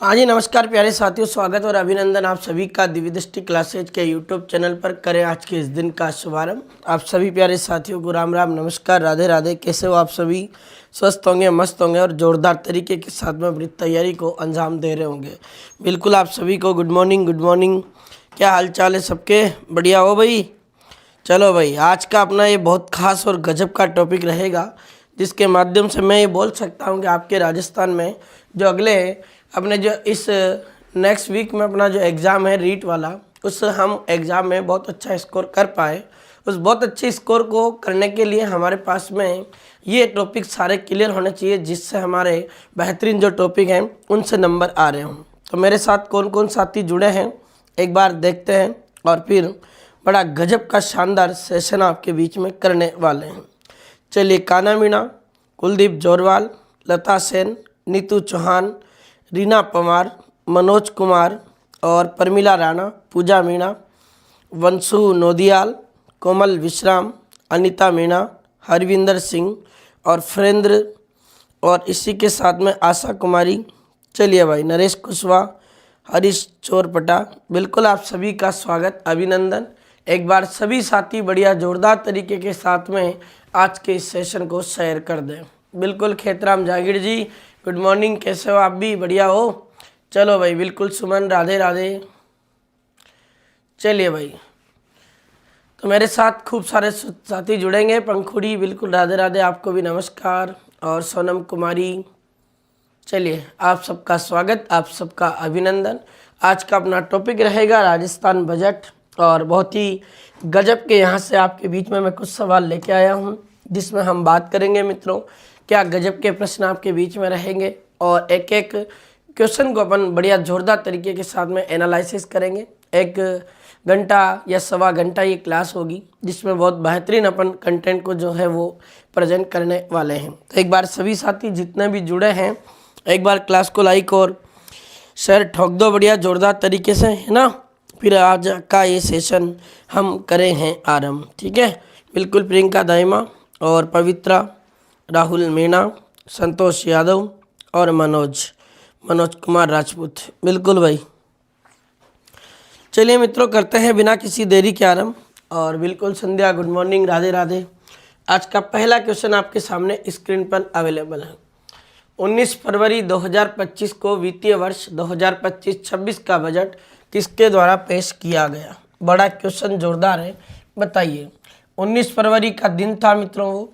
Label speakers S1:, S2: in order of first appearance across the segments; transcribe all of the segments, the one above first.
S1: हाँ जी, नमस्कार प्यारे साथियों, स्वागत और अभिनंदन आप सभी का दिव्य दृष्टि क्लासेज के यूट्यूब चैनल पर। करें आज के इस दिन का शुभारंभ। आप सभी प्यारे साथियों को राम राम, नमस्कार, राधे राधे। कैसे हो आप सभी? स्वस्थ होंगे, मस्त होंगे और ज़ोरदार तरीके के साथ में अपनी तैयारी को अंजाम दे रहे होंगे। बिल्कुल आप सभी को गुड मॉर्निंग, गुड मॉर्निंग। क्या हाल चाल है सबके? बढ़िया हो भाई? चलो भाई, आज का अपना ये बहुत खास और गजब का टॉपिक रहेगा, जिसके माध्यम से मैं ये बोल सकता हूँ कि आपके राजस्थान में जो अगले अपने जो इस नेक्स्ट वीक में अपना जो एग्ज़ाम है रीट वाला, उस हम एग्ज़ाम में बहुत अच्छा स्कोर कर पाए। उस बहुत अच्छे स्कोर को करने के लिए हमारे पास में ये टॉपिक सारे क्लियर होने चाहिए, जिससे हमारे बेहतरीन जो टॉपिक हैं उनसे नंबर आ रहे हों। तो मेरे साथ कौन कौन साथी जुड़े हैं एक बार देखते हैं, और फिर बड़ा गजब का शानदार सेशन आपके बीच में करने वाले हैं। चलिए, काना मीणा, कुलदीप जोरवाल, लता सेन, नीतू चौहान, रीना पवार, मनोज कुमार और परमिला राणा, पूजा मीणा, वंशु नोदियाल, कोमल विश्राम, अनीता मीणा, हरविंदर सिंह और फ्रेंद्र, और इसी के साथ में आशा कुमारी। चलिए भाई, नरेश कुशवाहा, हरीश चोरपटा। बिल्कुल आप सभी का स्वागत, अभिनंदन। एक बार सभी साथी बढ़िया जोरदार तरीके के साथ में आज के इस सेशन को शेयर कर दें। बिल्कुल खेतराम जागीर जी, गुड मॉर्निंग, कैसे हो आप? भी बढ़िया हो? चलो भाई, बिल्कुल सुमन, राधे राधे। चलिए भाई, तो मेरे साथ खूब सारे साथी जुड़ेंगे। पंखुड़ी, बिल्कुल राधे राधे, आपको भी नमस्कार। और सोनम कुमारी, चलिए आप सबका स्वागत, आप सबका अभिनंदन। आज का अपना टॉपिक रहेगा राजस्थान बजट, और बहुत ही गजब के यहाँ से आपके बीच में मैं कुछ सवाल लेके आया हूँ, जिसमें हम बात करेंगे मित्रों क्या गजब के प्रश्न आपके बीच में रहेंगे, और एक एक क्वेश्चन को अपन बढ़िया जोरदार तरीके के साथ में एनालिसिस करेंगे। 1 घंटा या सवा घंटा ये क्लास होगी, जिसमें बहुत बेहतरीन अपन कंटेंट को जो है वो प्रेजेंट करने वाले हैं। तो एक बार सभी साथी जितने भी जुड़े हैं, एक बार क्लास को लाइक और शेयर ठोक दो बढ़िया जोरदार तरीके से, है ना। फिर आज का ये सेशन हम करें हैं आरंभ, ठीक है। बिल्कुल प्रियंका दाइमा और पवित्रा, राहुल मीणा, संतोष यादव और मनोज कुमार राजपूत। बिल्कुल भाई, चलिए मित्रों, करते हैं बिना किसी देरी के आरंभ। और बिल्कुल संध्या, गुड मॉर्निंग, राधे राधे। आज का पहला क्वेश्चन आपके सामने स्क्रीन पर अवेलेबल है। 19 फरवरी 2025 को वित्तीय वर्ष 2025-26 का बजट किसके द्वारा पेश किया गया? बड़ा क्वेश्चन जोरदार है, बताइए। 19 फरवरी का दिन था मित्रों,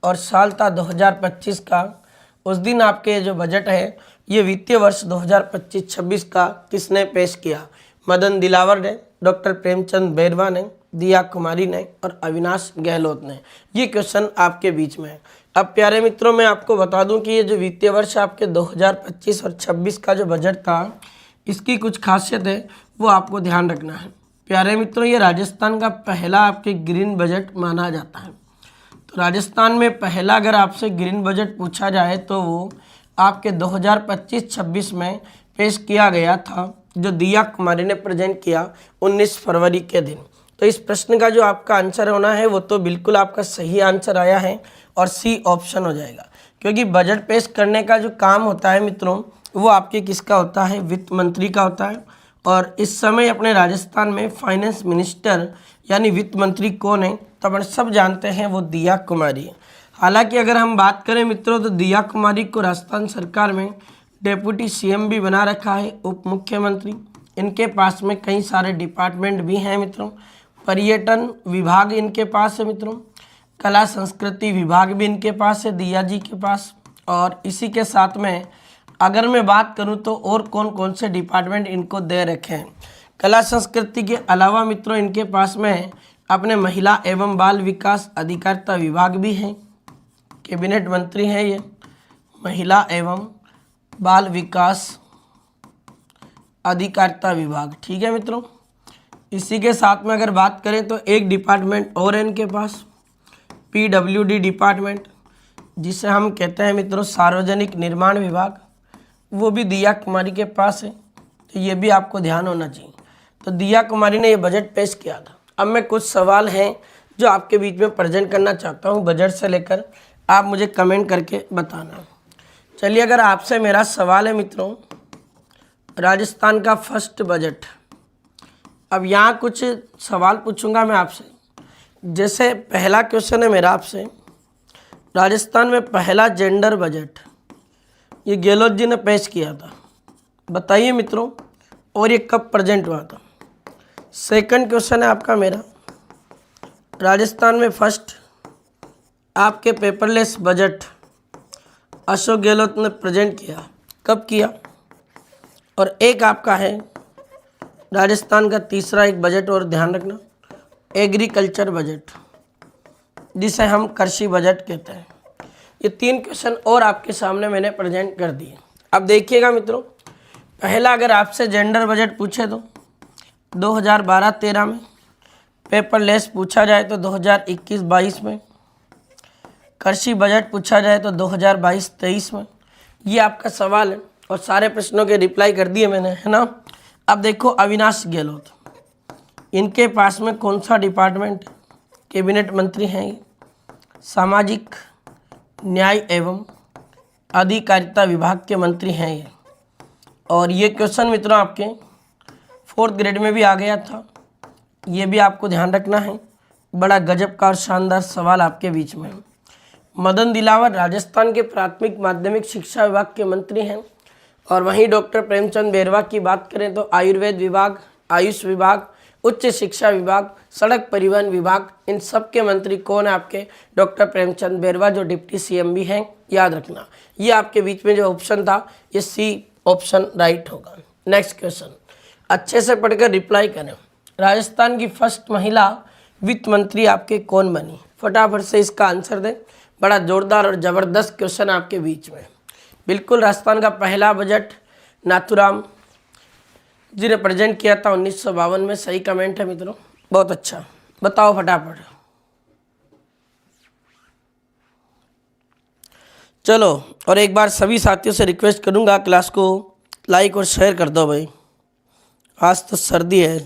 S1: और साल था 2025 का। उस दिन आपके जो बजट है ये वित्तीय वर्ष 2025-26 का किसने पेश किया? मदन दिलावर ने, डॉक्टर प्रेमचंद बैरवा ने, दिया कुमारी ने और अविनाश गहलोत ने। ये क्वेश्चन आपके बीच में है। अब प्यारे मित्रों, मैं आपको बता दूं कि ये जो वित्तीय वर्ष आपके 2025 और 26 का जो बजट था, इसकी कुछ खासियत है, वो आपको ध्यान रखना है। प्यारे मित्रों, ये राजस्थान का पहला आपके ग्रीन बजट माना जाता है। तो राजस्थान में पहला अगर आपसे ग्रीन बजट पूछा जाए तो वो आपके 2025-26 में पेश किया गया था, जो दिया कुमारी ने प्रेजेंट किया 19 फरवरी के दिन। तो इस प्रश्न का जो आपका आंसर होना है वो तो बिल्कुल आपका सही आंसर आया है, और सी ऑप्शन हो जाएगा। क्योंकि बजट पेश करने का जो काम होता है मित्रों, वो आपके किसका होता है? वित्त मंत्री का होता है। और इस समय अपने राजस्थान में फाइनेंस मिनिस्टर यानी वित्त मंत्री कौन है? तो अपन सब जानते हैं, वो दिया कुमारी है। हालांकि अगर हम बात करें मित्रों, तो दिया कुमारी को राजस्थान सरकार में डेप्यूटी सीएम भी बना रखा है, उप मुख्यमंत्री। इनके पास में कई सारे डिपार्टमेंट भी हैं मित्रों। पर्यटन विभाग इनके पास है मित्रों, कला संस्कृति विभाग भी इनके पास है, दिया जी के पास। और इसी के साथ में अगर मैं बात करूं तो और कौन कौन से डिपार्टमेंट इनको दे रखे हैं। कला संस्कृति के अलावा मित्रों इनके पास में अपने महिला एवं बाल विकास अधिकारिता विभाग भी हैं, कैबिनेट मंत्री हैं ये, महिला एवं बाल विकास अधिकारिता विभाग, ठीक है मित्रों। इसी के साथ में अगर बात करें तो एक डिपार्टमेंट और है इनके पास, PWD डिपार्टमेंट, जिसे हम कहते हैं मित्रों सार्वजनिक निर्माण विभाग, वो भी दिया कुमारी के पास है। तो ये भी आपको ध्यान होना चाहिए। तो दिया कुमारी ने ये बजट पेश किया था। अब मैं कुछ सवाल हैं जो आपके बीच में प्रेजेंट करना चाहता हूँ बजट से लेकर, आप मुझे कमेंट करके बताना। चलिए, अगर आपसे मेरा सवाल है मित्रों, राजस्थान का फर्स्ट बजट। अब यहाँ कुछ सवाल पूछूंगा मैं आपसे। जैसे पहला क्वेश्चन है मेरा आपसे, राजस्थान में पहला जेंडर बजट ये गहलोत जी ने पेश किया था, बताइए मित्रों, और ये कब प्रेजेंट हुआ था। सेकंड क्वेश्चन है आपका मेरा, राजस्थान में फर्स्ट आपके पेपरलेस बजट अशोक गहलोत ने प्रेजेंट किया, कब किया। और एक आपका है राजस्थान का तीसरा एक बजट, और ध्यान रखना, एग्रीकल्चर बजट जिसे हम कृषि बजट कहते हैं। ये 3 क्वेश्चन और आपके सामने मैंने प्रेजेंट कर दिए। अब देखिएगा मित्रों, पहला अगर आपसे जेंडर बजट पूछे तो 2012-13 में, पेपरलेस पूछा जाए तो 2021-22 में, कृषि बजट पूछा जाए तो 2022-23 में। ये आपका सवाल है और सारे प्रश्नों के रिप्लाई कर दिए मैंने, है ना। अब देखो अविनाश गहलोत, इनके पास में कौन सा डिपार्टमेंट, कैबिनेट मंत्री हैं ये, सामाजिक न्याय एवं अधिकारिता विभाग के मंत्री हैं ये। और ये क्वेश्चन मित्रों आपके 4th ग्रेड में भी आ गया था, ये भी आपको ध्यान रखना है। बड़ा गजब का और शानदार सवाल आपके बीच में। मदन दिलावर राजस्थान के प्राथमिक माध्यमिक शिक्षा विभाग के मंत्री हैं। और वहीं डॉक्टर प्रेमचंद बैरवा की बात करें तो आयुर्वेद विभाग, आयुष विभाग, उच्च शिक्षा विभाग, सड़क परिवहन विभाग, इन सब के मंत्री कौन है आपके, डॉक्टर प्रेमचंद बैरवा, जो डिप्टी सीएम भी हैं, याद रखना। ये आपके बीच में जो ऑप्शन था ये सी ऑप्शन राइट होगा। नेक्स्ट क्वेश्चन अच्छे से पढ़कर रिप्लाई करें। राजस्थान की फर्स्ट महिला वित्त मंत्री आपके कौन बनी, फटाफट से इसका आंसर दें। बड़ा जोरदार और ज़बरदस्त क्वेश्चन आपके बीच में। बिल्कुल, राजस्थान का पहला बजट नाथूराम जी ने प्रेजेंट किया था 1952 में। सही कमेंट है मित्रों, बहुत अच्छा। बताओ फटाफट। चलो, और एक बार सभी साथियों से रिक्वेस्ट करूंगा, क्लास को लाइक और शेयर कर दो भाई। आज तो सर्दी है,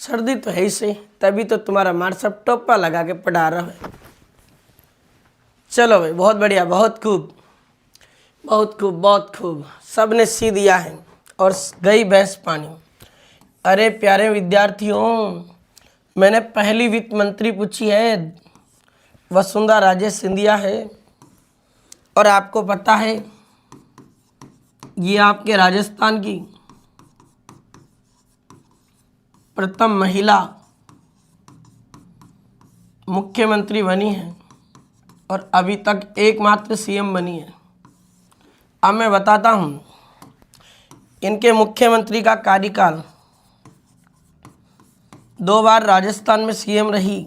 S1: सर्दी तो है ही सही, तभी तो तुम्हारा मार सब टोपा लगा के पढ़ा रहा है। चलो भाई, बहुत बढ़िया, बहुत खूब, बहुत खूब, बहुत खूब। सब ने सी दिया है और गई भैंस पानी। अरे प्यारे विद्यार्थियों, मैंने पहली वित्त मंत्री पूछी है, वसुंधरा राजे सिंधिया है। और आपको पता है ये आपके राजस्थान की प्रथम महिला मुख्यमंत्री बनी है और अभी तक एकमात्र सीएम बनी है। अब मैं बताता हूँ, इनके मुख्यमंत्री का कार्यकाल 2 बार राजस्थान में सीएम रही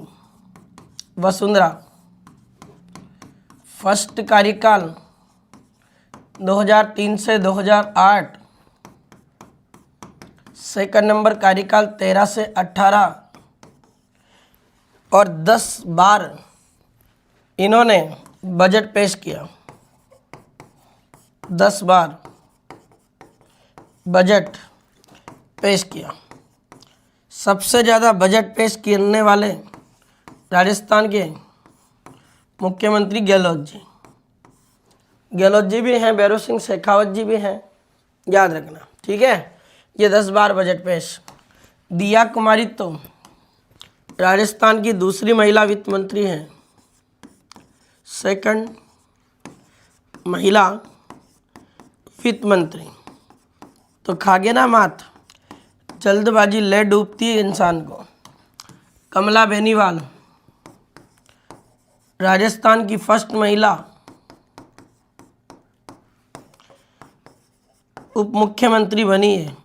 S1: वसुंधरा। फर्स्ट कार्यकाल 2003 से 2008, सेकंड नंबर कार्यकाल 13 से 18, और 10 बार इन्होंने बजट पेश किया। 10 बार बजट पेश किया। सबसे ज़्यादा बजट पेश करने वाले राजस्थान के मुख्यमंत्री गहलोत जी। गहलोत जी भी हैं, भैरव सिंह शेखावत जी भी हैं, याद रखना, ठीक है। ये 10 बार बजट पेश। दिया कुमारी तो राजस्थान की दूसरी महिला वित्त मंत्री हैं, सेकंड महिला वित्त मंत्री। तो खागे ना मात, जल्दबाजी ले डूबती है इंसान को। कमला बेनीवाल राजस्थान की फर्स्ट महिला उप मुख्यमंत्री बनी है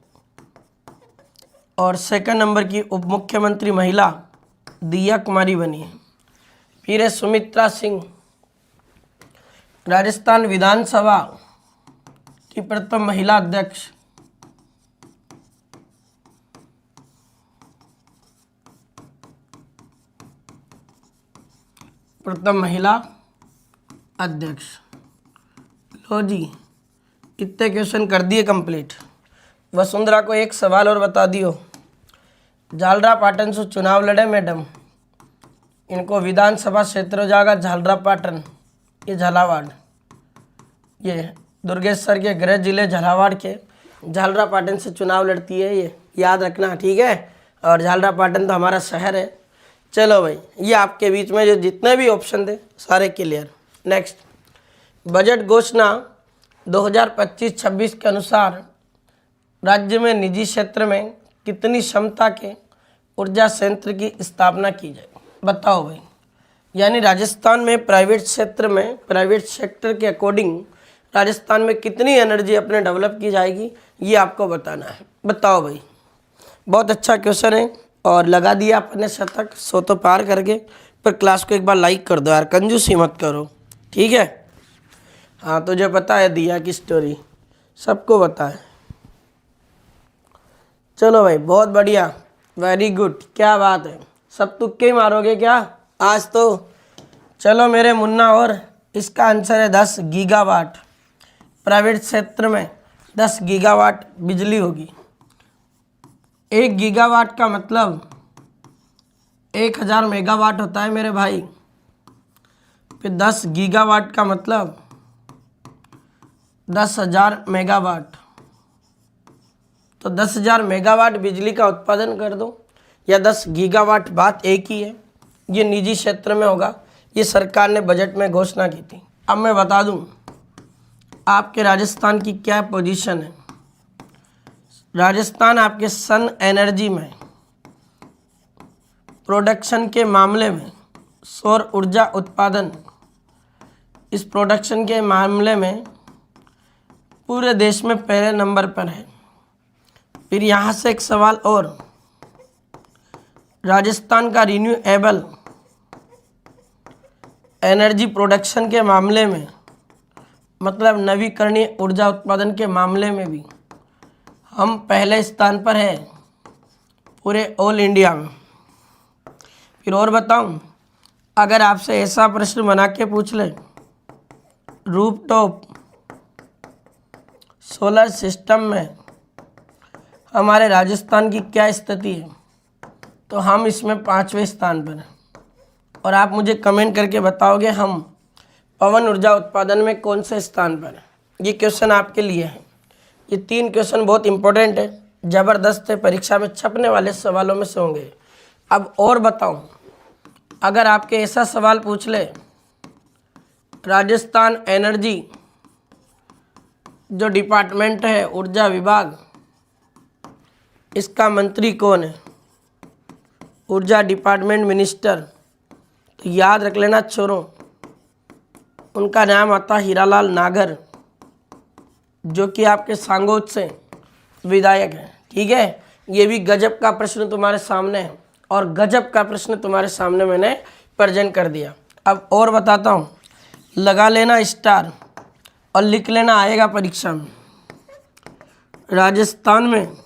S1: और सेकंड नंबर की उप मुख्यमंत्री महिला दिया कुमारी बनी है। फिर है सुमित्रा सिंह, राजस्थान विधानसभा की प्रथम महिला अध्यक्ष। प्रथम महिला अध्यक्ष। लो जी, इतने क्वेश्चन कर दिए कंप्लीट। वसुंधरा को एक सवाल और बता दियो, झालरा पाटन से चुनाव लड़े मैडम, इनको विधानसभा क्षेत्र हो जाएगा झालरा पाटन, ये झालावाड़, ये दुर्गेश्वर के गृह जिले झालावाड़ के झालरापाटन से चुनाव लड़ती है, ये याद रखना, ठीक है। और झालरापाटन तो हमारा शहर है। चलो भाई, ये आपके बीच में जो जितने भी ऑप्शन थे सारे क्लियर। नेक्स्ट, बजट घोषणा 2025-26 के अनुसार राज्य में निजी क्षेत्र में कितनी क्षमता के ऊर्जा संयंत्र की स्थापना की जाए, बताओ भाई। यानी राजस्थान में प्राइवेट क्षेत्र में, प्राइवेट सेक्टर के अकॉर्डिंग राजस्थान में कितनी एनर्जी अपने डेवलप की जाएगी, ये आपको बताना है। बताओ भाई, बहुत अच्छा क्वेश्चन है और लगा दिया अपने शतक 100 तो पार करके। पर क्लास को एक बार लाइक कर दो यार, कंजूसी मत करो, ठीक है। हाँ, तुझे पता है दिया की स्टोरी, सबको पता है। चलो भाई, बहुत बढ़िया, वेरी गुड, क्या बात है। सब तुक्के ही मारोगे क्या आज तो? चलो मेरे मुन्ना, और इसका आंसर है 10 गीगावाट। प्राइवेट क्षेत्र में 10 गीगावाट बिजली होगी। 1 गीगावाट का मतलब 1000 मेगावाट होता है मेरे भाई। फिर 10 गीगावाट का मतलब 10,000 मेगावाट। तो 10,000 मेगावाट बिजली का उत्पादन कर दो, या 10 गीगावाट, बात एक ही है। ये निजी क्षेत्र में होगा, ये सरकार ने बजट में घोषणा की थी। अब मैं बता दूं आपके राजस्थान की क्या पोजीशन है। राजस्थान आपके सन एनर्जी में, प्रोडक्शन के मामले में, सौर ऊर्जा उत्पादन, इस प्रोडक्शन के मामले में पूरे देश में पहले नंबर पर है। फिर यहाँ से एक सवाल और, राजस्थान का रिन्यूएबल एनर्जी प्रोडक्शन के मामले में, मतलब नवीकरणीय ऊर्जा उत्पादन के मामले में भी हम पहले स्थान पर हैं पूरे ऑल इंडिया में। फिर और बताऊं, अगर आपसे ऐसा प्रश्न बना के पूछ ले, रूफटॉप सोलर सिस्टम में हमारे राजस्थान की क्या स्थिति है, तो हम इसमें 5वें स्थान पर हैं। और आप मुझे कमेंट करके बताओगे हम पवन ऊर्जा उत्पादन में कौन से स्थान पर है। ये क्वेश्चन आपके लिए है। ये 3 क्वेश्चन बहुत इंपॉर्टेंट है, ज़बरदस्त है, परीक्षा में छपने वाले सवालों में से होंगे। अब और बताऊं, अगर आपके ऐसा सवाल पूछ ले, राजस्थान एनर्जी जो डिपार्टमेंट है, ऊर्जा विभाग, इसका मंत्री कौन है, ऊर्जा डिपार्टमेंट मिनिस्टर, तो याद रख लेना छोरों, उनका नाम आता हीरालाल नागर, जो कि आपके सांगोद से विधायक हैं, ठीक है। ये भी गजब का प्रश्न तुम्हारे सामने है, और गजब का प्रश्न तुम्हारे सामने मैंने प्रेजेंट कर दिया। अब और बताता हूँ, लगा लेना स्टार और लिख लेना, आएगा परीक्षा में। राजस्थान में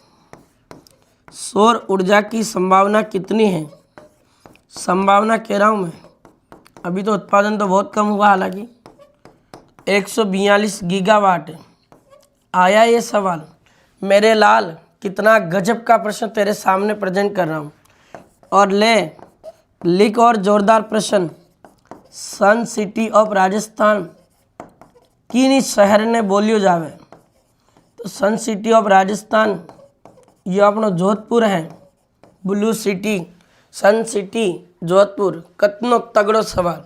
S1: सौर ऊर्जा की संभावना कितनी है? संभावना कह रहा हूँ मैं, अभी तो उत्पादन तो बहुत कम हुआ, हालांकि 142 गीगावाट है। आया ये सवाल मेरे लाल, कितना गजब का प्रश्न तेरे सामने प्रेजेंट कर रहा हूँ। और ले लिख और जोरदार प्रश्न, सन सिटी ऑफ राजस्थान किन शहर ने बोलियो जावे? तो सन सिटी ऑफ राजस्थान ये अपनो जोधपुर है, ब्लू सिटी, सन सिटी जोधपुर। कितनो तगड़ो सवाल।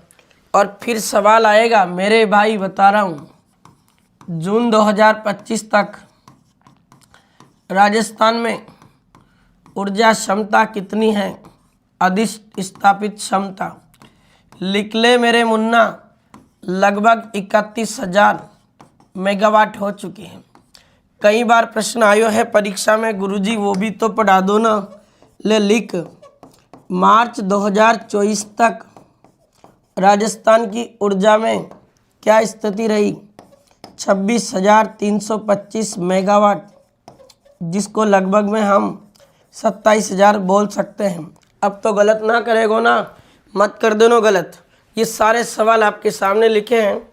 S1: और फिर सवाल आएगा मेरे भाई, बता रहा हूँ, जून 2025 तक राजस्थान में ऊर्जा क्षमता कितनी है, अधिस्थापित क्षमता। लिख ले मेरे मुन्ना, लगभग 31,000 मेगावाट हो चुकी है। कई बार प्रश्न आयो है परीक्षा में, गुरुजी वो भी तो पढ़ा दो ना। ले लिख, मार्च 2024 तक राजस्थान की ऊर्जा में क्या स्थिति रही? 26,325 मेगावाट, जिसको लगभग में हम 27,000 बोल सकते हैं। अब तो गलत ना करेगो ना, मत कर देना गलत। ये सारे सवाल आपके सामने लिखे हैं,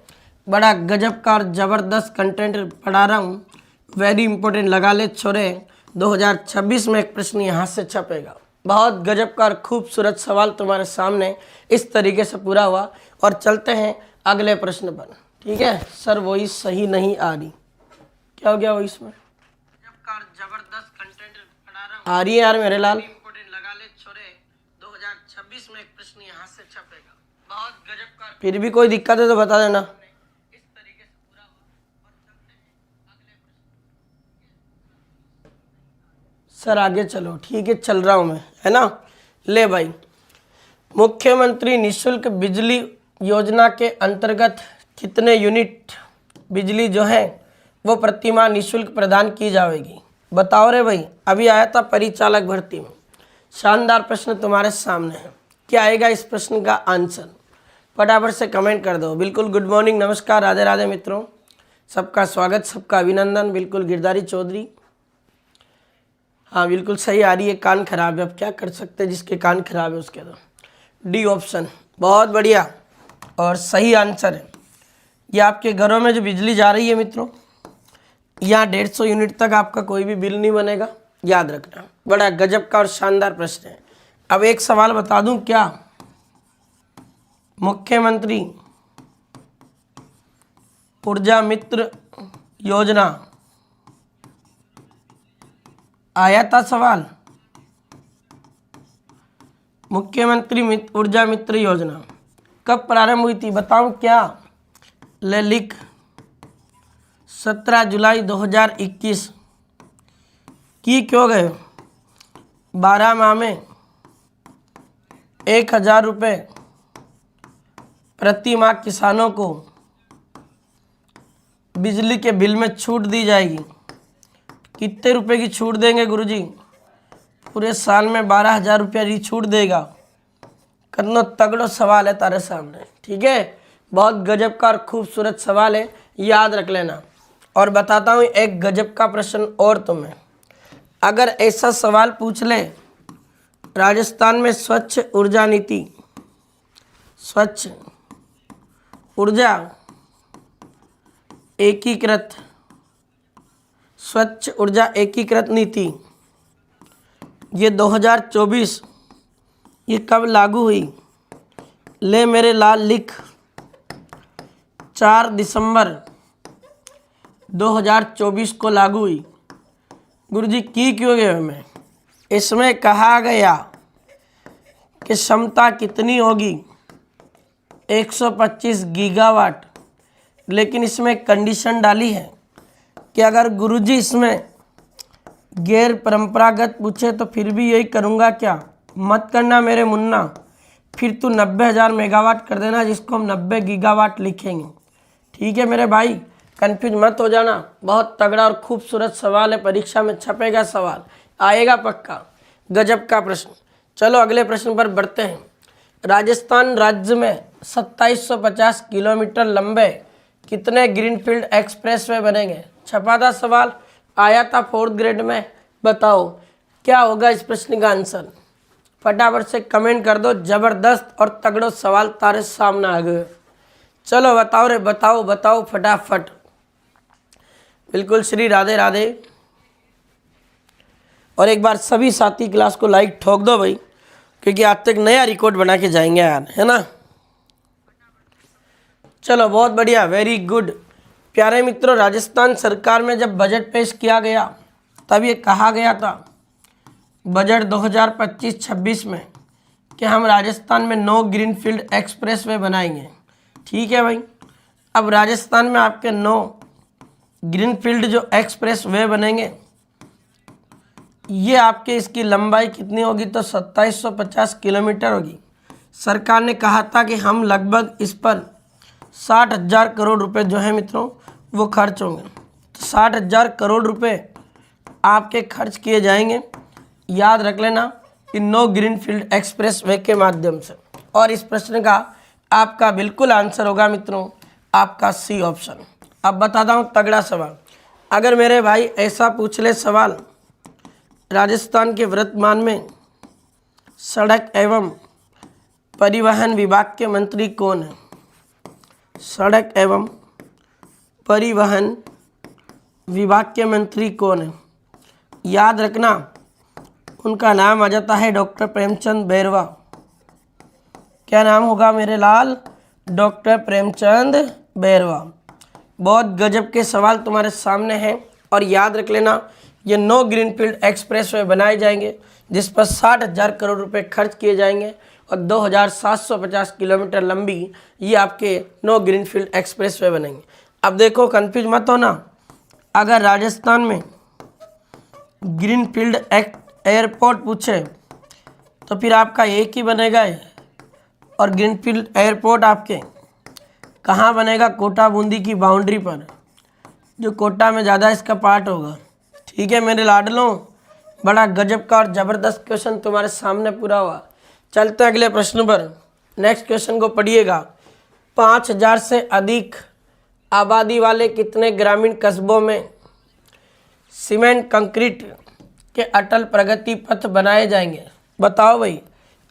S1: बड़ा गजब का और ज़बरदस्त कंटेंट पढ़ा रहा हूँ, वेरी इंपॉर्टेंट। लगा ले छोरे, 2026 में एक प्रश्न यहाँ से छपेगा। बहुत गजब का और खूबसूरत सवाल तुम्हारे सामने इस तरीके से पूरा हुआ। और चलते हैं अगले प्रश्न पर, ठीक है। सर वही सही नहीं आ रही, क्या हो गया वो इसमें? आ रही है यार मेरे लाल? इंपोर्टेंट लगा ले छोरे, 2026 में एक प्रश्न यहाँ से छपेगा, बहुत गजब का। फिर भी कोई दिक्कत है तो बता देना। इस तरीके से पूरा हुआ और चलते हैं अगले प्रश्न। सर आगे चलो, ठीक है चल रहा हूँ मैं, है ना। ले भाई, मुख्यमंत्री निःशुल्क बिजली योजना के अंतर्गत कितने यूनिट बिजली जो है वो प्रतिमाह निःशुल्क प्रदान की जाएगी? बताओ रे भाई, अभी आया था परिचालक भर्ती में, शानदार प्रश्न तुम्हारे सामने है। क्या आएगा इस प्रश्न का आंसर? फटाफट से कमेंट कर दो। बिल्कुल गुड मॉर्निंग, नमस्कार, राधे राधे मित्रों, सबका स्वागत, सबका अभिनंदन। बिल्कुल गिरधारी चौधरी, हाँ बिल्कुल सही आ रही है। कान खराब है, अब क्या कर सकते हैं, जिसके कान खराब है उसके। तो डी ऑप्शन बहुत बढ़िया और सही आंसर है। ये आपके घरों में जो बिजली जा रही है मित्रों, यहाँ 150 यूनिट तक आपका कोई भी बिल नहीं बनेगा, याद रखना। बड़ा गजब का और शानदार प्रश्न है। अब एक सवाल बता दूं क्या, मुख्यमंत्री ऊर्जा मित्र योजना आया था सवाल, मुख्यमंत्री ऊर्जा मित्र योजना कब प्रारंभ हुई थी बताऊं क्या? ले लिख, 17 जुलाई 2021 की क्यों गए? 12 माह में 1000 रुपये प्रति माह किसानों को बिजली के बिल में छूट दी जाएगी। कितने रुपए की छूट देंगे गुरुजी? पूरे साल में 12,000 रुपया की छूट देगा। कितना तगड़ो सवाल है तारे सामने, ठीक है। बहुत गजब का और खूबसूरत सवाल है, याद रख लेना। और बताता हूँ एक गजब का प्रश्न और तुम्हें, अगर ऐसा सवाल पूछ ले, राजस्थान में स्वच्छ ऊर्जा नीति, स्वच्छ ऊर्जा एकीकृत, स्वच्छ ऊर्जा एकीकृत नीति, ये 2024 ये कब लागू हुई? ले मेरे लाल लिख, 4 दिसंबर 2024 को लागू हुई। गुरुजी की क्यों गए हमें? इसमें कहा गया कि क्षमता कितनी होगी? 125 गीगावाट। लेकिन इसमें कंडीशन डाली है कि अगर गुरुजी इसमें गैर परंपरागत पूछे तो फिर भी यही करूँगा क्या? मत करना मेरे मुन्ना, फिर तू 90,000 मेगावाट कर देना, जिसको हम 90 गीगावाट लिखेंगे, ठीक है मेरे भाई। कंफ्यूज मत हो जाना, बहुत तगड़ा और खूबसूरत सवाल है, परीक्षा में छपेगा सवाल, आएगा पक्का, गजब का प्रश्न। चलो अगले प्रश्न पर बढ़ते हैं। राजस्थान राज्य में 2750 किलोमीटर लंबे कितने ग्रीनफील्ड एक्सप्रेसवे बनेंगे? छपा था सवाल, आया था 4th ग्रेड में। बताओ क्या होगा इस प्रश्न का आंसर? फटाफट से कमेंट कर दो। जबरदस्त और तगड़ो सवाल तारे सामने आ गए। चलो बताओ रे, बताओ बताओ फटाफट। बिल्कुल श्री राधे राधे। और एक बार सभी साथी क्लास को लाइक ठोक दो भाई, क्योंकि आज तक नया रिकॉर्ड बना के जाएंगे यार, है ना। चलो बहुत बढ़िया, वेरी गुड। प्यारे मित्रों, राजस्थान सरकार में जब बजट पेश किया गया तब ये कहा गया था बजट 2025-26 में कि हम राजस्थान में 9 ग्रीनफील्ड एक्सप्रेसवे बनाएंगे, ठीक है भाई। अब राजस्थान में आपके 9 ग्रीनफील्ड जो एक्सप्रेसवे बनेंगे, ये आपके इसकी लंबाई कितनी होगी? तो 2750 किलोमीटर होगी। सरकार ने कहा था कि हम लगभग इस पर 60,000 करोड़ रुपए जो है मित्रों वो खर्च होंगे। तो 60,000 करोड़ रुपए आपके खर्च किए जाएंगे, याद रख लेना, इन 9 ग्रीनफील्ड एक्सप्रेसवे के माध्यम से। और इस प्रश्न का आपका बिल्कुल आंसर होगा मित्रों आपका सी ऑप्शन। अब बताता हूँ तगड़ा सवाल, अगर मेरे भाई ऐसा पूछ ले सवाल, राजस्थान के वर्तमान में सड़क एवं परिवहन विभाग के मंत्री कौन है? सड़क एवं परिवहन विभाग के मंत्री कौन है? याद रखना, उनका नाम आ जाता है डॉक्टर प्रेमचंद बैरवा। क्या नाम होगा मेरे लाल? डॉक्टर प्रेमचंद बैरवा। बहुत गजब के सवाल तुम्हारे सामने हैं और याद रख लेना, ये 9 ग्रीनफील्ड एक्सप्रेसवे बनाए जाएंगे जिस पर 60,000 करोड़ रुपए खर्च किए जाएंगे और 2,750 किलोमीटर लंबी ये आपके 9 ग्रीनफील्ड एक्सप्रेसवे बनेंगे। अब देखो कंफ्यूज मत हो ना, अगर राजस्थान में ग्रीनफील्ड एयरपोर्ट पूछे तो फिर आपका एक ही बनेगा और ग्रीनफील्ड एयरपोर्ट आपके कहाँ बनेगा? कोटा बूंदी की बाउंड्री पर, जो कोटा में ज़्यादा इसका पार्ट होगा। ठीक है मेरे लाडलों, बड़ा गजब का और ज़बरदस्त क्वेश्चन तुम्हारे सामने पूरा हुआ। चलते हैं अगले प्रश्न पर। नेक्स्ट क्वेश्चन को पढ़िएगा। 5,000 से अधिक आबादी वाले कितने ग्रामीण कस्बों में सीमेंट कंक्रीट के अटल प्रगति पथ बनाए जाएंगे? बताओ भाई।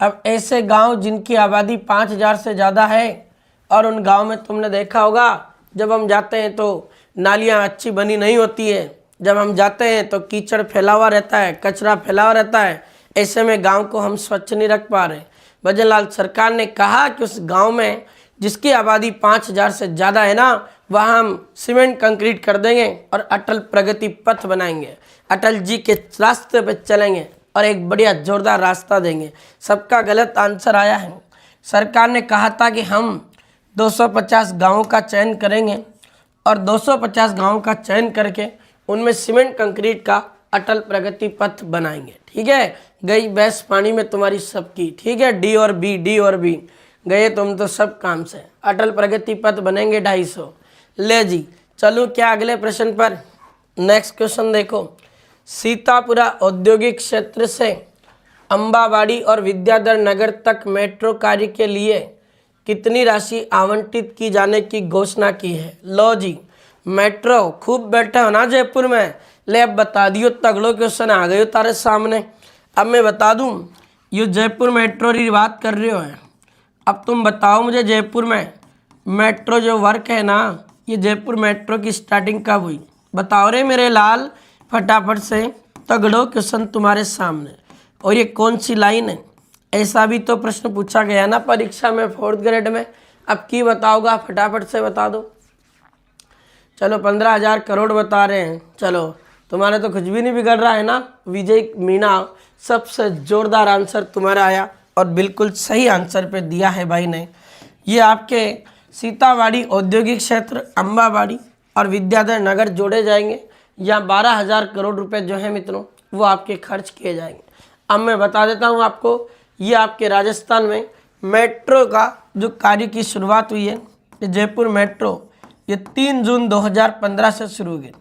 S1: अब ऐसे गांव जिनकी आबादी 5,000 से ज़्यादा है और उन गांव में तुमने देखा होगा जब हम जाते हैं तो नालियां अच्छी बनी नहीं होती है, जब हम जाते हैं तो कीचड़ फैला हुआ रहता है, कचरा फैला हुआ रहता है। ऐसे में गांव को हम स्वच्छ नहीं रख पा रहे। भजनलाल सरकार ने कहा कि उस गांव में जिसकी आबादी 5,000 से ज़्यादा है ना, वहाँ हम सीमेंट कंक्रीट कर देंगे और अटल प्रगति पथ बनाएंगे, अटल जी के रास्ते पर चलेंगे और एक बढ़िया जोरदार रास्ता देंगे। सबका गलत आंसर आया है। सरकार ने कहा था कि हम 250 गाँवों का चयन करेंगे और 250 गाँवों का चयन करके उनमें सीमेंट कंक्रीट का अटल प्रगति पथ बनाएंगे। ठीक है, गई भैंस पानी में तुम्हारी सबकी। ठीक है, डी और बी गए तुम तो सब काम से। अटल प्रगति पथ बनेंगे 250। ले जी, चलो क्या अगले प्रश्न पर। नेक्स्ट क्वेश्चन देखो। सीतापुरा औद्योगिक क्षेत्र से अंबावाड़ी और विद्याधर नगर तक मेट्रो कार्य के लिए कितनी राशि आवंटित की जाने की घोषणा की है? लो जी, मेट्रो खूब बैठे हो ना जयपुर में। ले अब बता दियो, तगड़ो क्वेश्चन आ गए तारे सामने। अब मैं बता दूं, ये जयपुर मेट्रो की बात कर रहे हो है। अब तुम बताओ मुझे, जयपुर में मेट्रो जो वर्क है ना, ये जयपुर मेट्रो की स्टार्टिंग कब हुई? बताओ रे मेरे लाल फटाफट से। तगड़ो क्वेश्चन तुम्हारे सामने। और ये कौन सी लाइन है? ऐसा भी तो प्रश्न पूछा गया ना परीक्षा में 4th ग्रेड में। अब की बताओगा, फटाफट से बता दो। चलो 15,000 करोड़ बता रहे हैं। चलो तुम्हारे तो कुछ भी नहीं बिगड़ रहा है ना। विजय मीणा, सबसे जोरदार आंसर तुम्हारा आया और बिल्कुल सही आंसर पे दिया है भाई ने। ये आपके सीतावाड़ी औद्योगिक क्षेत्र, अंबावाड़ी और विद्याधर नगर जोड़े जाएंगे। यहाँ 12,000 करोड़ रुपए जो है मित्रों वो आपके खर्च किए जाएंगे। अब मैं बता देता हूँ आपको, ये आपके राजस्थान में मेट्रो का जो कार्य की शुरुआत हुई है, ये जयपुर मेट्रो, ये 3 जून 2015 से शुरू हुई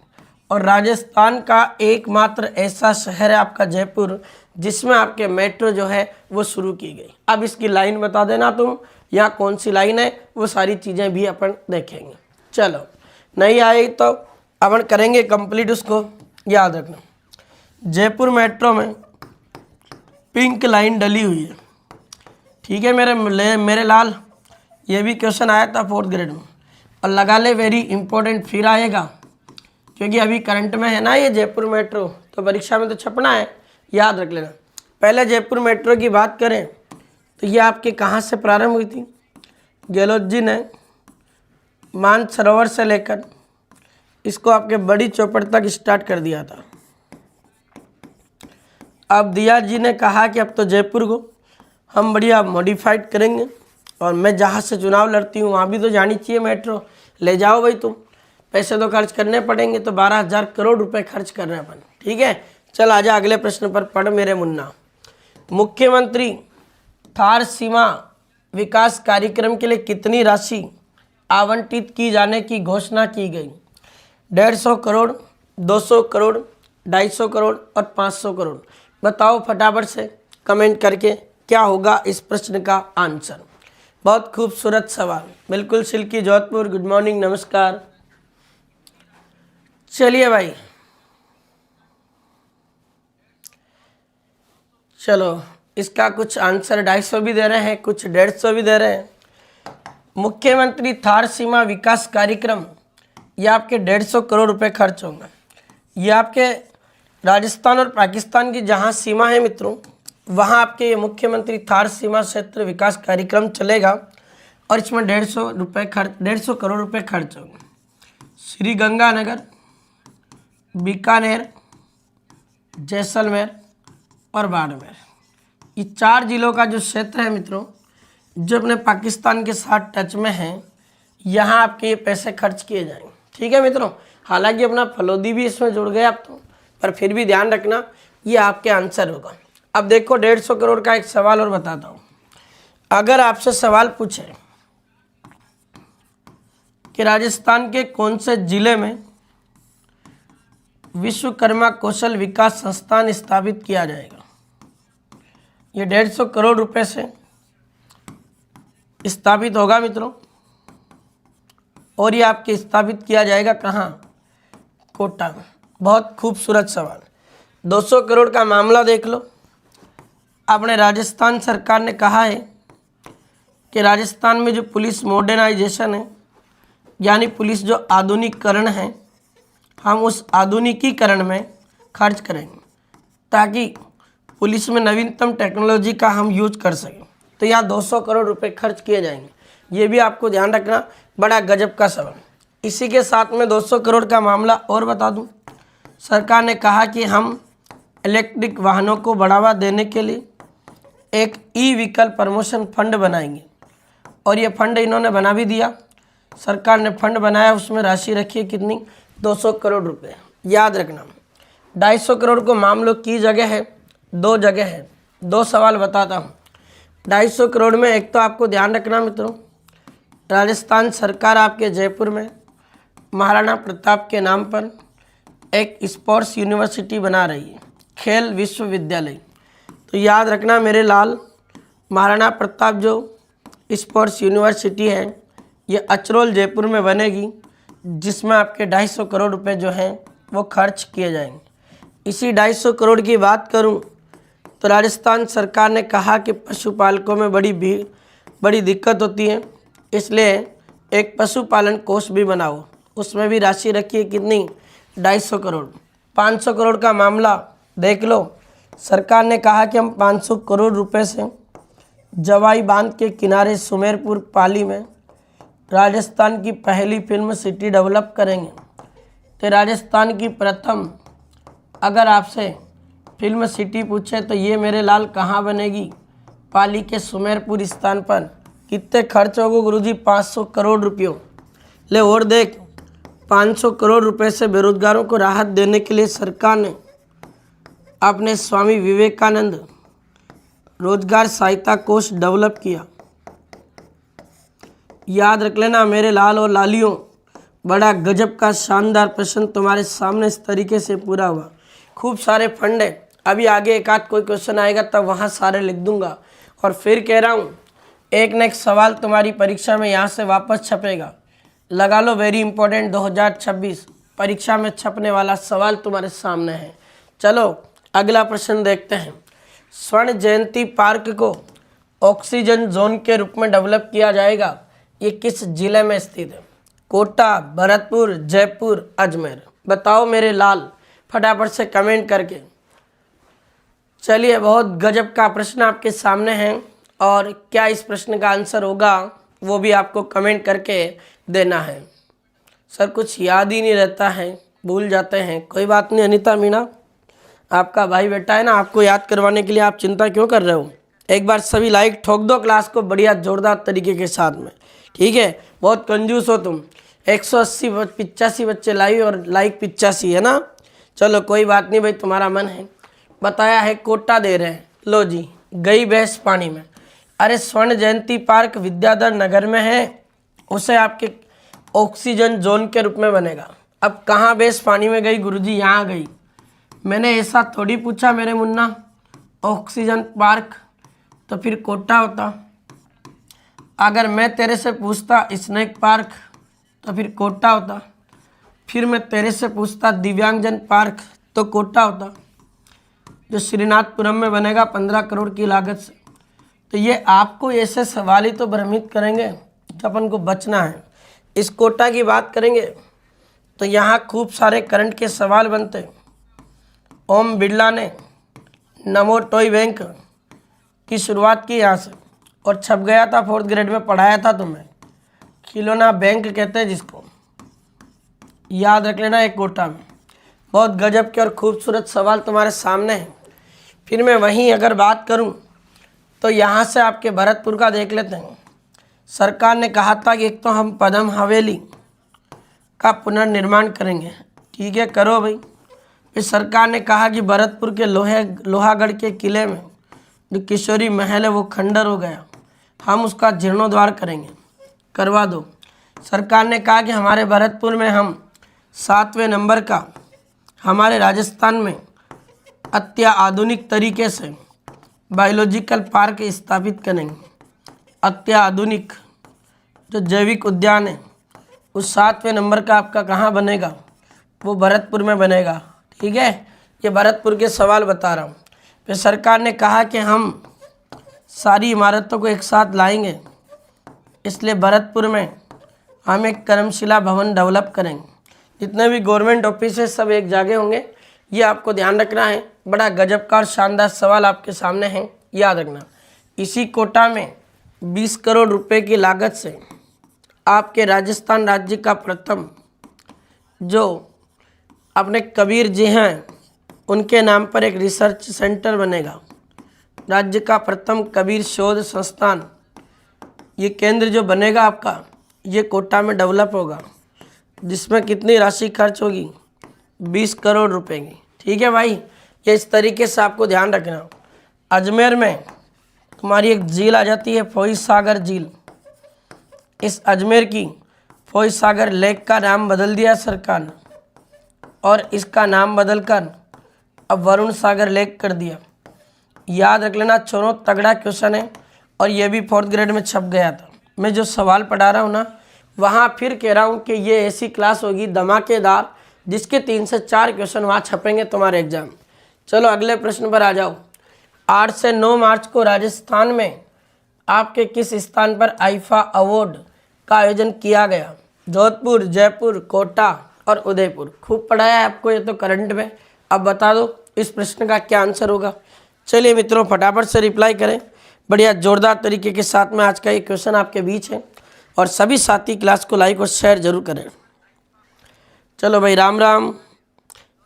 S1: और राजस्थान का एकमात्र ऐसा शहर है आपका जयपुर जिसमें आपके मेट्रो जो है वो शुरू की गई। अब इसकी लाइन बता देना तुम, यहाँ कौन सी लाइन है, वो सारी चीज़ें भी अपन देखेंगे। चलो नहीं आई तो अपन करेंगे कंप्लीट उसको। याद रखना, जयपुर मेट्रो में पिंक लाइन डली हुई है। ठीक है मेरे लाल, ये भी क्वेश्चन आया था 4th ग्रेड में और लगा ले वेरी इंपॉर्टेंट फिर आएगा, क्योंकि अभी करंट में है ना ये जयपुर मेट्रो, तो परीक्षा में तो छपना है, याद रख लेना। पहले जयपुर मेट्रो की बात करें तो ये आपके कहाँ से प्रारंभ हुई थी? गहलोत जी ने मानसरोवर से लेकर इसको आपके बड़ी चौपड़ तक स्टार्ट कर दिया था। अब दिया जी ने कहा कि अब तो जयपुर को हम बढ़िया मॉडिफाइड करेंगे और मैं जहाँ से चुनाव लड़ती हूँ वहाँ भी तो जानी चाहिए मेट्रो। ले जाओ भाई तुम, पैसे तो खर्च करने पड़ेंगे, तो 12,000 करोड़ रुपए खर्च कर रहे हैं अपन। ठीक है, चल आजा अगले प्रश्न पर पढ़ मेरे मुन्ना। मुख्यमंत्री थार सीमा विकास कार्यक्रम के लिए कितनी राशि आवंटित की जाने की घोषणा की गई? 150 करोड़, 200 करोड़, 250 करोड़ और 500 करोड़। बताओ फटाफट से कमेंट करके क्या होगा इस प्रश्न का आंसर। बहुत खूबसूरत सवाल, बिल्कुल सिल्की जोधपुर, गुड मॉर्निंग, नमस्कार। चलिए भाई, चलो इसका कुछ आंसर 250 भी दे रहे हैं, कुछ 150 भी दे रहे हैं। मुख्यमंत्री थार सीमा विकास कार्यक्रम, ये आपके 150 करोड़ रुपए खर्च होंगे। ये आपके राजस्थान और पाकिस्तान की जहाँ सीमा है मित्रों, वहाँ आपके ये मुख्यमंत्री थार सीमा क्षेत्र विकास कार्यक्रम चलेगा और इसमें 150 करोड़ रुपए खर्च होंगे। श्री गंगानगर, बीकानेर, जैसलमेर और बाड़मेर। ये 4 जिलों का जो क्षेत्र है मित्रों, जो अपने पाकिस्तान के साथ टच में है, यहाँ आपके ये पैसे खर्च किए जाएंगे। ठीक है मित्रों, हालांकि अपना फलोदी भी इसमें जुड़ गया अब तो, पर फिर भी ध्यान रखना ये आपके आंसर होगा। अब देखो 150 करोड़ का एक सवाल और बताता हूँ। अगर आपसे सवाल पूछे कि राजस्थान के कौन से जिले में विश्वकर्मा कौशल विकास संस्थान स्थापित किया जाएगा, ये 150 करोड़ रुपए से स्थापित होगा मित्रों। और ये आपके स्थापित किया जाएगा कहाँ? कोटा में। बहुत खूबसूरत सवाल। 200 करोड़ का मामला देख लो। अपने राजस्थान सरकार ने कहा है कि राजस्थान में जो पुलिस मॉडर्नाइजेशन है, यानी पुलिस जो आधुनिकीकरण है, हम उस आधुनिकीकरण में खर्च करेंगे ताकि पुलिस में नवीनतम टेक्नोलॉजी का हम यूज कर सकें। तो यहाँ 200 करोड़ रुपए खर्च किए जाएंगे। ये भी आपको ध्यान रखना, बड़ा गजब का सवाल। इसी के साथ में 200 करोड़ का मामला और बता दूं। सरकार ने कहा कि हम इलेक्ट्रिक वाहनों को बढ़ावा देने के लिए एक ई व्हीकल प्रमोशन फंड बनाएंगे, और ये फंड इन्होंने बना भी दिया। सरकार ने फंड बनाया, उसमें राशि रखी है कितनी? 200 करोड़ रुपए। याद रखना 250 करोड़ को मामलों की जगह है, 2 जगह है। 2 सवाल बताता हूँ। 250 करोड़ में एक तो आपको ध्यान रखना मित्रों, राजस्थान सरकार आपके जयपुर में महाराणा प्रताप के नाम पर एक स्पोर्ट्स यूनिवर्सिटी बना रही है, खेल विश्वविद्यालय। तो याद रखना मेरे लाल, महाराणा प्रताप जो स्पोर्ट्स यूनिवर्सिटी है ये अचरोल जयपुर में बनेगी, जिसमें आपके 250 करोड़ रुपए जो हैं वो खर्च किए जाएंगे। इसी 250 करोड़ की बात करूं तो राजस्थान सरकार ने कहा कि पशुपालकों में बड़ी दिक्कत होती है, इसलिए एक पशुपालन कोष भी बनाओ। उसमें भी राशि रखी है कितनी? 250 करोड़। 500 करोड़ का मामला देख लो। सरकार ने कहा कि हम 500 करोड़ रुपए से जवाई बांध के किनारे सुमेरपुर पाली में राजस्थान की पहली फिल्म सिटी डेवलप करेंगे। तो राजस्थान की प्रथम अगर आपसे फिल्म सिटी पूछे तो ये मेरे लाल कहाँ बनेगी? पाली के सुमेरपुर स्थान पर। कितने खर्च होगा गुरुजी? 500 करोड़ रुपयों। ले और देख, 500 करोड़ रुपए से बेरोजगारों को राहत देने के लिए सरकार ने अपने स्वामी विवेकानंद रोजगार सहायता कोष डेवलप किया। याद रख लेना मेरे लाल और लालियों, बड़ा गजब का शानदार प्रश्न तुम्हारे सामने इस तरीके से पूरा हुआ। खूब सारे फंड है। अभी आगे एक आध कोई क्वेश्चन आएगा तब वहाँ सारे लिख दूंगा। और फिर कह रहा हूँ एक न एक सवाल तुम्हारी परीक्षा में यहाँ से वापस छपेगा। लगा लो वेरी इंपॉर्टेंट 2026 परीक्षा में छपने वाला सवाल तुम्हारे सामने है। चलो अगला प्रश्न देखते हैं। स्वर्ण जयंती पार्क को ऑक्सीजन जोन के रूप में डेवलप किया जाएगा, ये किस जिले में स्थित है? कोटा, भरतपुर, जयपुर, अजमेर। बताओ मेरे लाल फटाफट से कमेंट करके। चलिए बहुत गजब का प्रश्न आपके सामने है, और क्या इस प्रश्न का आंसर होगा वो भी आपको कमेंट करके देना है। सर कुछ याद ही नहीं रहता है, भूल जाते हैं। कोई बात नहीं अनीता मीणा, आपका भाई बेटा है ना, आपको याद करवाने के लिए आप चिंता क्यों कर रहे हो। एक बार सभी लाइक ठोक दो क्लास को बढ़िया जोरदार तरीके के साथ में, ठीक है। बहुत कंजूस हो तुम। 185 बच्चे लाइव और लाइक 85 है ना। चलो कोई बात नहीं भाई, तुम्हारा मन है। बताया है कोटा दे रहे हैं, लो जी गई भैंस पानी में। अरे स्वर्ण जयंती पार्क विद्याधर नगर में है, उसे आपके ऑक्सीजन जोन के रूप में बनेगा। अब कहाँ भैंस पानी में गई गुरुजी? यहाँ गई। मैंने ऐसा थोड़ी पूछा मेरे मुन्ना ऑक्सीजन पार्क, तो फिर कोटा होता। अगर मैं तेरे से पूछता स्नेक पार्क तो फिर कोटा होता। फिर मैं तेरे से पूछता दिव्यांगजन पार्क तो कोटा होता, जो श्रीनाथपुरम में बनेगा 15 करोड़ की लागत से। तो ये आपको ऐसे सवाल ही तो भ्रमित करेंगे कि अपन को बचना है। इस कोटा की बात करेंगे तो यहाँ खूब सारे करंट के सवाल बनते। ओम बिरला ने नमो टॉय बैंक की शुरुआत की यहाँ से, और छप गया था 4th ग्रेड में, पढ़ाया था तुम्हें। खिलौना बैंक कहते हैं जिसको, याद रख लेना एक कोटा में। बहुत गजब के और खूबसूरत सवाल तुम्हारे सामने हैं। फिर मैं वहीं अगर बात करूं तो यहाँ से आपके भरतपुर का देख लेते हैं। सरकार ने कहा था कि एक तो हम पद्म हवेली का पुनर्निर्माण करेंगे, ठीक है, करो भाई। फिर सरकार ने कहा कि भरतपुर के लोहागढ़ के किले में जो किशोरी महल है वो खंडर हो गया, हम उसका जीर्णोद्धार करेंगे, करवा दो। सरकार ने कहा कि हमारे भरतपुर में हम 7वें नंबर का हमारे राजस्थान में अत्याधुनिक तरीके से बायोलॉजिकल पार्क स्थापित करेंगे। अत्याधुनिक जो जैविक उद्यान है उस 7वें नंबर का आपका कहाँ बनेगा, वो भरतपुर में बनेगा, ठीक है। ये भरतपुर के सवाल बता रहा हूँ। फिर सरकार ने कहा कि हम सारी इमारतों को एक साथ लाएंगे, इसलिए भरतपुर में हम एक कर्मशिला भवन डेवलप करेंगे। जितने भी गवर्नमेंट ऑफिस है सब एक जगह होंगे, ये आपको ध्यान रखना है। बड़ा गजब का और शानदार सवाल आपके सामने है, याद रखना। इसी कोटा में 20 करोड़ रुपए की लागत से आपके राजस्थान राज्य का प्रथम जो अपने कबीर जी हैं उनके नाम पर एक रिसर्च सेंटर बनेगा। राज्य का प्रथम कबीर शोध संस्थान, ये केंद्र जो बनेगा आपका, ये कोटा में डेवलप होगा, जिसमें कितनी राशि खर्च होगी, 20 करोड़ रुपए की, ठीक है भाई। ये इस तरीके से आपको ध्यान रखना। अजमेर में तुम्हारी एक झील आ जाती है, फोई सागर झील। इस अजमेर की फोई सागर लेक का नाम बदल दिया सरकार ने और इसका नाम बदलकर अब वरुण सागर लेक कर दिया। याद रख लेना छोरो, तगड़ा क्वेश्चन है और ये भी 4th ग्रेड में छप गया था। मैं जो सवाल पढ़ा रहा हूँ ना, वहाँ फिर कह रहा हूँ कि ये ऐसी क्लास होगी धमाकेदार जिसके 3 से 4 क्वेश्चन वहाँ छपेंगे तुम्हारे एग्जाम। चलो अगले प्रश्न पर आ जाओ। 8 से 9 मार्च को राजस्थान में आपके किस स्थान पर आईफा अवार्ड का आयोजन किया गया? जोधपुर, जयपुर, कोटा और उदयपुर। खूब पढ़ाया है आपको ये तो करंट में। अब बता दो इस प्रश्न का क्या आंसर होगा। चलिए मित्रों फटाफट से रिप्लाई करें। बढ़िया जोरदार तरीके के साथ में आज का ये क्वेश्चन आपके बीच है और सभी साथी क्लास को लाइक और शेयर जरूर करें। चलो भाई, राम राम,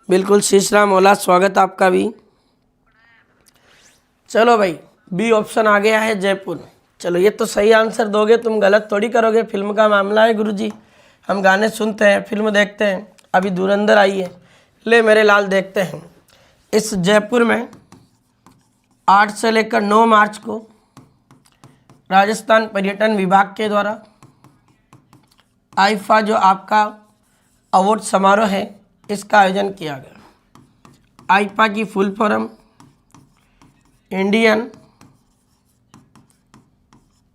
S1: बिल्कुल शीश राम ओला, स्वागत आपका भी। चलो भाई, बी ऑप्शन आ गया है जयपुर। चलो ये तो सही आंसर दोगे, तुम गलत थोड़ी करोगे। फिल्म का मामला है गुरुजी, हम गाने सुनते हैं, फिल्म देखते हैं। अभी धुरंधर आई है, ले मेरे लाल देखते हैं। इस जयपुर में 8 से लेकर 9 मार्च को राजस्थान पर्यटन विभाग के द्वारा आईफा जो आपका अवार्ड समारोह है इसका आयोजन किया गया। आईफा की फुल फॉर्म इंडियन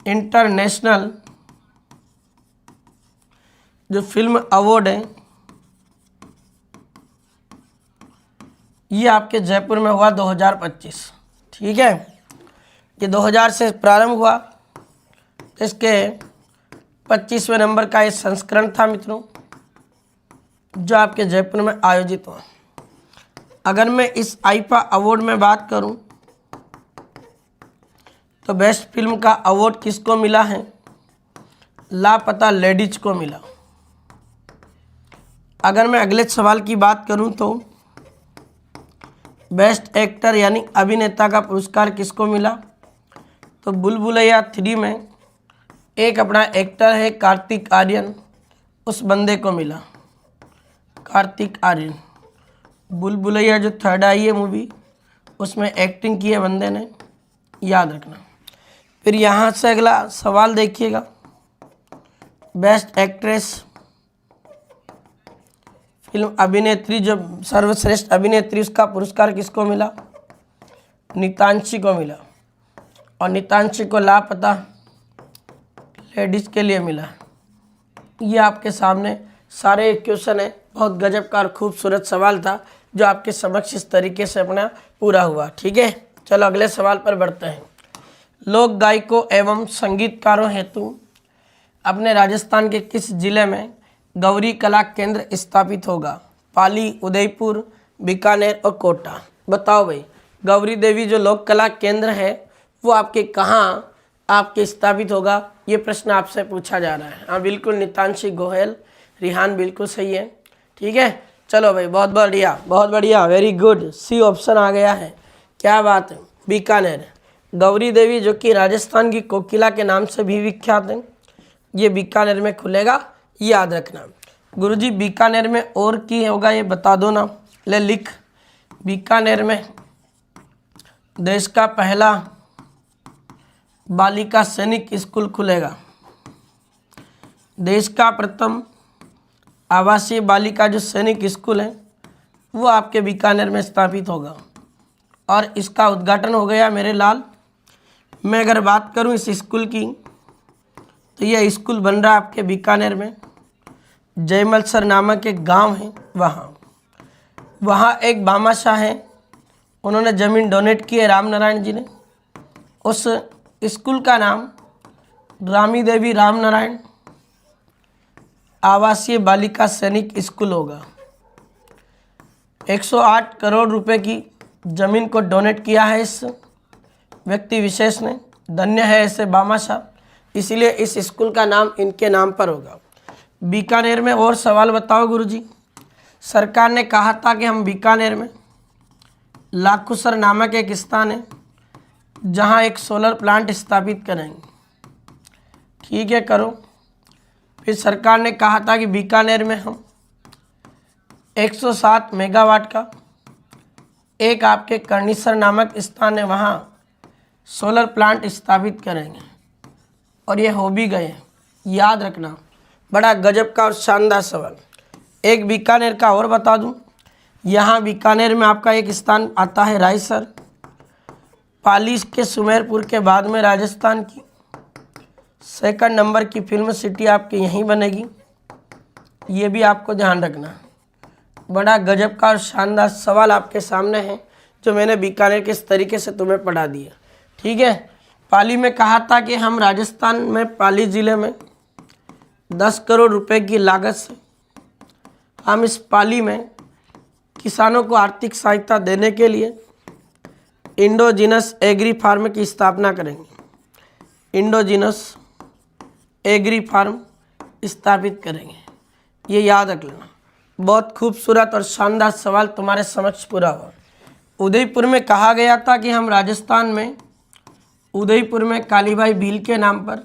S1: इंटरनेशनल जो फिल्म अवार्ड है ये आपके जयपुर में हुआ 2025, ठीक है। ये 2000 से प्रारंभ हुआ, इसके 25वें नंबर का ये संस्करण था मित्रों जो आपके जयपुर में आयोजित हुआ। अगर मैं इस आईफा अवार्ड में बात करूं तो बेस्ट फिल्म का अवार्ड किसको मिला है? लापता लेडीज को मिला। अगर मैं अगले सवाल की बात करूं तो बेस्ट एक्टर यानी अभिनेता का पुरस्कार किसको मिला? तो बुलबुलैया 3 में एक अपना एक्टर है कार्तिक आर्यन, उस बंदे को मिला, कार्तिक आर्यन। बुलबुलैया जो 3rd आई है मूवी, उसमें एक्टिंग की है बंदे ने, याद रखना। फिर यहाँ से अगला सवाल देखिएगा, बेस्ट एक्ट्रेस फिल्म अभिनेत्री जो सर्वश्रेष्ठ अभिनेत्री उसका पुरस्कार किसको मिला? नीतांशी को मिला। और नीतांशी को लापता लेडीज के लिए मिला। ये आपके सामने सारे क्वेश्चन है। बहुत गजब का और खूबसूरत सवाल था जो आपके समक्ष इस तरीके से अपना पूरा हुआ, ठीक है। चलो अगले सवाल पर बढ़ते हैं। लोक गायकों एवं संगीतकारों हेतु अपने राजस्थान के किस जिले में गौरी कला केंद्र स्थापित होगा? पाली, उदयपुर, बीकानेर और कोटा। बताओ भाई, गौरी देवी जो लोक कला केंद्र है वो आपके कहाँ आपके स्थापित होगा? ये प्रश्न आपसे पूछा जा रहा है। हाँ बिल्कुल, नितांशी गोयल, रिहान बिल्कुल सही है, ठीक है। चलो भाई, बहुत बढ़िया, वेरी गुड। सी ऑप्शन आ गया है, क्या बात है। बीकानेर, गौरी देवी जो कि राजस्थान की कोकिला के नाम से भी विख्यात है, ये बीकानेर में खुलेगा, याद रखना। गुरुजी बीकानेर में और की होगा ये बता दो ना। ले लिख, बीकानेर में देश का पहला बालिका सैनिक स्कूल खुलेगा। देश का प्रथम आवासीय बालिका जो सैनिक स्कूल है वो आपके बीकानेर में स्थापित होगा और इसका उद्घाटन हो गया मेरे लाल। मैं अगर बात करूं इस स्कूल की तो यह स्कूल बन रहा है आपके बीकानेर में, जयमलसर नामक एक गांव है वहाँ एक भामाशाह है, उन्होंने ज़मीन डोनेट की है राम नारायण जी ने। उस स्कूल का नाम रामी देवी राम नारायण आवासीय बालिका सैनिक स्कूल होगा। 108 करोड़ रुपए की ज़मीन को डोनेट किया है इस व्यक्ति विशेष ने। धन्य है ऐसे भामाशाह, इसीलिए इस स्कूल का नाम इनके नाम पर होगा। बीकानेर में और सवाल बताओ गुरुजी। सरकार ने कहा था कि हम बीकानेर में लाखुसर नामक एक स्थान है जहां एक सोलर प्लांट स्थापित करेंगे। ठीक है, करो। फिर सरकार ने कहा था कि बीकानेर में हम 107 मेगावाट का एक आपके कर्णीसर नामक स्थान है वहाँ सोलर प्लांट स्थापित करेंगे और ये हो भी गए। याद रखना, बड़ा गजब का और शानदार सवाल। एक बीकानेर का और बता दूं, यहाँ बीकानेर में आपका एक स्थान आता है रायसर। पाली के सुमेरपुर के बाद में राजस्थान की सेकंड नंबर की फिल्म सिटी आपकी यहीं बनेगी, ये भी आपको ध्यान रखना। बड़ा गजब का और शानदार सवाल आपके सामने है जो मैंने बीकानेर के इस तरीके से तुम्हें पढ़ा दिया। ठीक है, पाली में कहा था कि हम राजस्थान में पाली ज़िले में 10 करोड़ रुपए की लागत से हम इस पाली में किसानों को आर्थिक सहायता देने के लिए इंडोजिनस एग्री फार्म की स्थापना करेंगे। इंडोजिनस एग्री फार्म स्थापित करेंगे, ये याद रख लेना। बहुत खूबसूरत और शानदार सवाल तुम्हारे समक्ष पूरा हुआ। उदयपुर में कहा गया था कि हम राजस्थान में उदयपुर में कालीबाई भील के नाम पर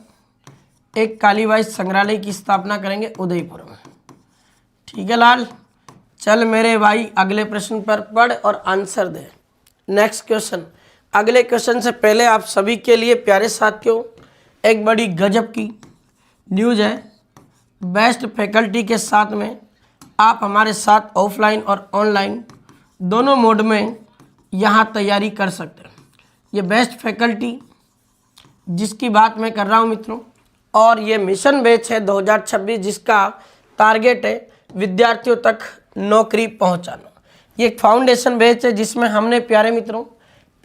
S1: एक कालीबाई संग्रहालय की स्थापना करेंगे उदयपुर में। ठीक है लाल, चल मेरे भाई अगले प्रश्न पर पढ़ और आंसर दे। Next question. अगले क्वेश्चन से पहले आप सभी के लिए प्यारे साथियों एक बड़ी गजब की न्यूज़ है। बेस्ट फैकल्टी के साथ में आप हमारे साथ ऑफलाइन और ऑनलाइन दोनों मोड में यहाँ तैयारी कर सकते हैं। ये बेस्ट फैकल्टी जिसकी बात मैं कर रहा हूँ मित्रों, और ये मिशन बैच है 2026 जिसका टारगेट है विद्यार्थियों तक नौकरी पहुँचाना। ये एक फाउंडेशन बैच है जिसमें हमने प्यारे मित्रों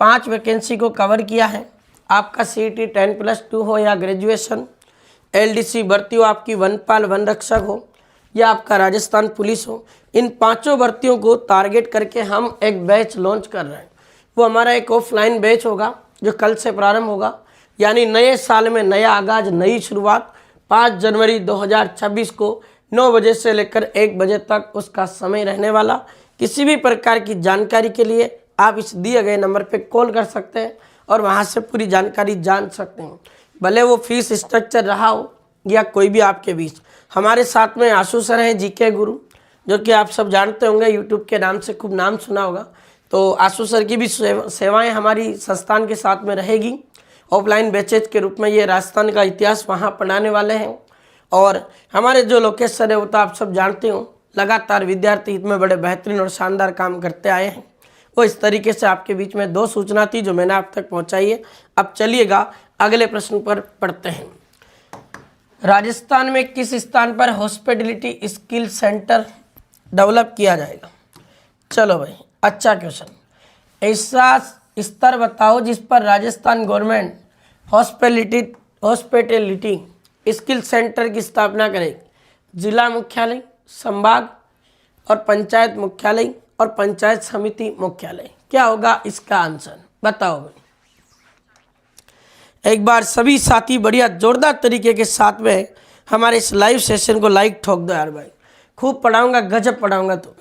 S1: 5 वैकेंसी को कवर किया है। आपका CET 10+2 हो या ग्रेजुएशन, LDC भर्ती हो, आपकी वनपाल वन रक्षक हो या आपका राजस्थान पुलिस हो, इन 5 भर्तियों को टारगेट करके हम एक बैच लॉन्च कर रहे हैं। वो हमारा एक ऑफलाइन बैच होगा जो कल से प्रारंभ होगा, यानी नए साल में नया आगाज, नई शुरुआत। 5 जनवरी 2026 को 9 बजे से लेकर 1 बजे तक उसका समय रहने वाला। किसी भी प्रकार की जानकारी के लिए आप इस दिए गए नंबर पे कॉल कर सकते हैं और वहाँ से पूरी जानकारी जान सकते हैं। भले वो फीस स्ट्रक्चर रहा हो या कोई भी आपके बीच। हमारे साथ में आशु सर हैं GK गुरु, जो कि आप सब जानते होंगे, यूट्यूब के नाम से खूब नाम सुना होगा। तो आशु सर की भी सेवाएं हमारी संस्थान के साथ में रहेगी। ऑफलाइन बैचेज के रूप में ये राजस्थान का इतिहास वहाँ पढ़ाने वाले हैं। और हमारे जो लोकेश सर है वो तो आप सब जानते हो, लगातार विद्यार्थी हित में बड़े बेहतरीन और शानदार काम करते आए हैं। वो इस तरीके से आपके बीच में 2 सूचना थी जो मैंने आप तक पहुँचाई है। अब चलिएगा अगले प्रश्न पर पढ़ते हैं। राजस्थान में किस स्थान पर हॉस्पिटलिटी स्किल सेंटर डेवलप किया जाएगा? चलो भाई, अच्छा क्वेश्चन। ऐसा स्तर बताओ जिस पर Rajasthan government hospitality skill centre की स्थापना करेगी। जिला मुख्यालय, संभाग और पंचायत मुख्यालय और पंचायत समिति मुख्यालय। क्या होगा इसका आंसर? बताओ भाई। एक बार सभी साथी बढ़िया जोरदार तरीके के साथ में हमारे इस लाइव सेशन को लाइक ठोक दो यार भाई। खूब पढ़ाऊंगा, गजब पढ़ाऊंगा। तो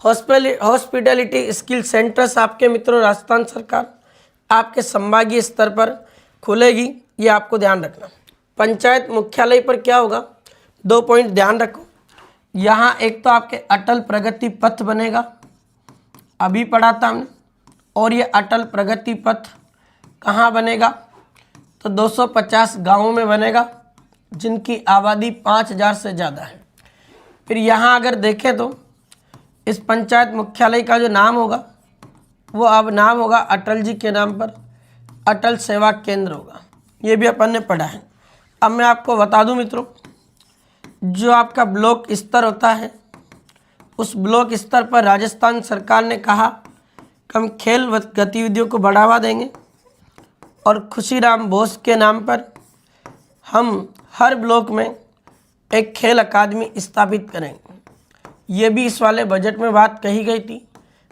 S1: हॉस्पिटैलिटी स्किल सेंटर्स आपके मित्रों राजस्थान सरकार आपके संभागीय स्तर पर खुलेगी, ये आपको ध्यान रखना। पंचायत मुख्यालय पर क्या होगा, 2 पॉइंट ध्यान रखो। यहाँ एक तो आपके अटल प्रगति पथ बनेगा, अभी पढ़ा था हमने, और ये अटल प्रगति पथ कहाँ बनेगा, तो 250 गांवों में बनेगा जिनकी आबादी 5000 से ज़्यादा है। फिर यहाँ अगर देखें तो इस पंचायत मुख्यालय का जो नाम होगा वो अब नाम होगा अटल जी के नाम पर, अटल सेवा केंद्र होगा। ये भी अपन ने पढ़ा है। अब मैं आपको बता दूं मित्रों, जो आपका ब्लॉक स्तर होता है उस ब्लॉक स्तर पर राजस्थान सरकार ने कहा कि हम खेल गतिविधियों को बढ़ावा देंगे और खुशीराम बोस के नाम पर हम हर ब्लॉक में एक खेल अकादमी स्थापित करेंगे। ये भी इस वाले बजट में बात कही गई थी।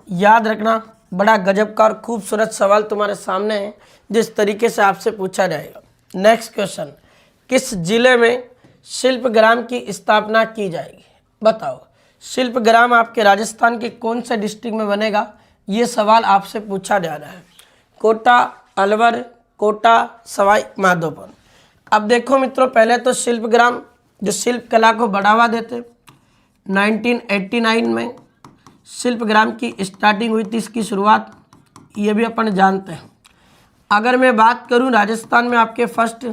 S1: याद रखना, बड़ा गजब का और खूबसूरत सवाल तुम्हारे सामने है जिस तरीके से आपसे पूछा जाएगा। नेक्स्ट क्वेश्चन, किस जिले में शिल्पग्राम की स्थापना की जाएगी, बताओ। शिल्पग्राम आपके राजस्थान के कौन से डिस्ट्रिक्ट में बनेगा, ये सवाल आपसे पूछा जा रहा है। कोटा, अलवर, कोटा, सवाई माधोपुर। अब देखो मित्रों, पहले तो शिल्पग्राम जो शिल्प कला को बढ़ावा देते 1989 में शिल्पग्राम की स्टार्टिंग हुई थी, इसकी शुरुआत, ये भी अपन जानते हैं। अगर मैं बात करूं राजस्थान में आपके फर्स्ट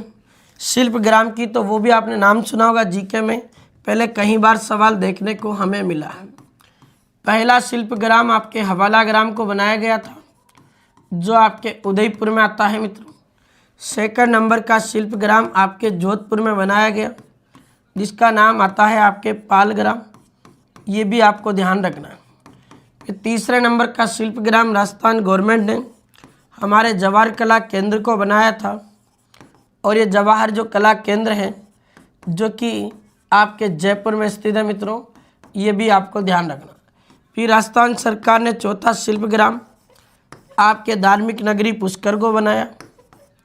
S1: शिल्पग्राम की, तो वो भी आपने नाम सुना होगा जीके में, पहले कई बार सवाल देखने को हमें मिला है। पहला शिल्पग्राम आपके हवाला ग्राम को बनाया गया था जो आपके उदयपुर में आता है मित्रों। सेकंड नंबर का शिल्पग्राम आपके जोधपुर में बनाया गया जिसका नाम आता है आपके पालग्राम, ये भी आपको ध्यान रखना है। फिर तीसरे नंबर का शिल्पग्राम राजस्थान गवर्नमेंट ने हमारे जवाहर कला केंद्र को बनाया था, और ये जवाहर जो कला केंद्र है जो कि आपके जयपुर में स्थित है मित्रों, ये भी आपको ध्यान रखना। फिर राजस्थान सरकार ने चौथा शिल्पग्राम आपके धार्मिक नगरी पुष्कर को बनाया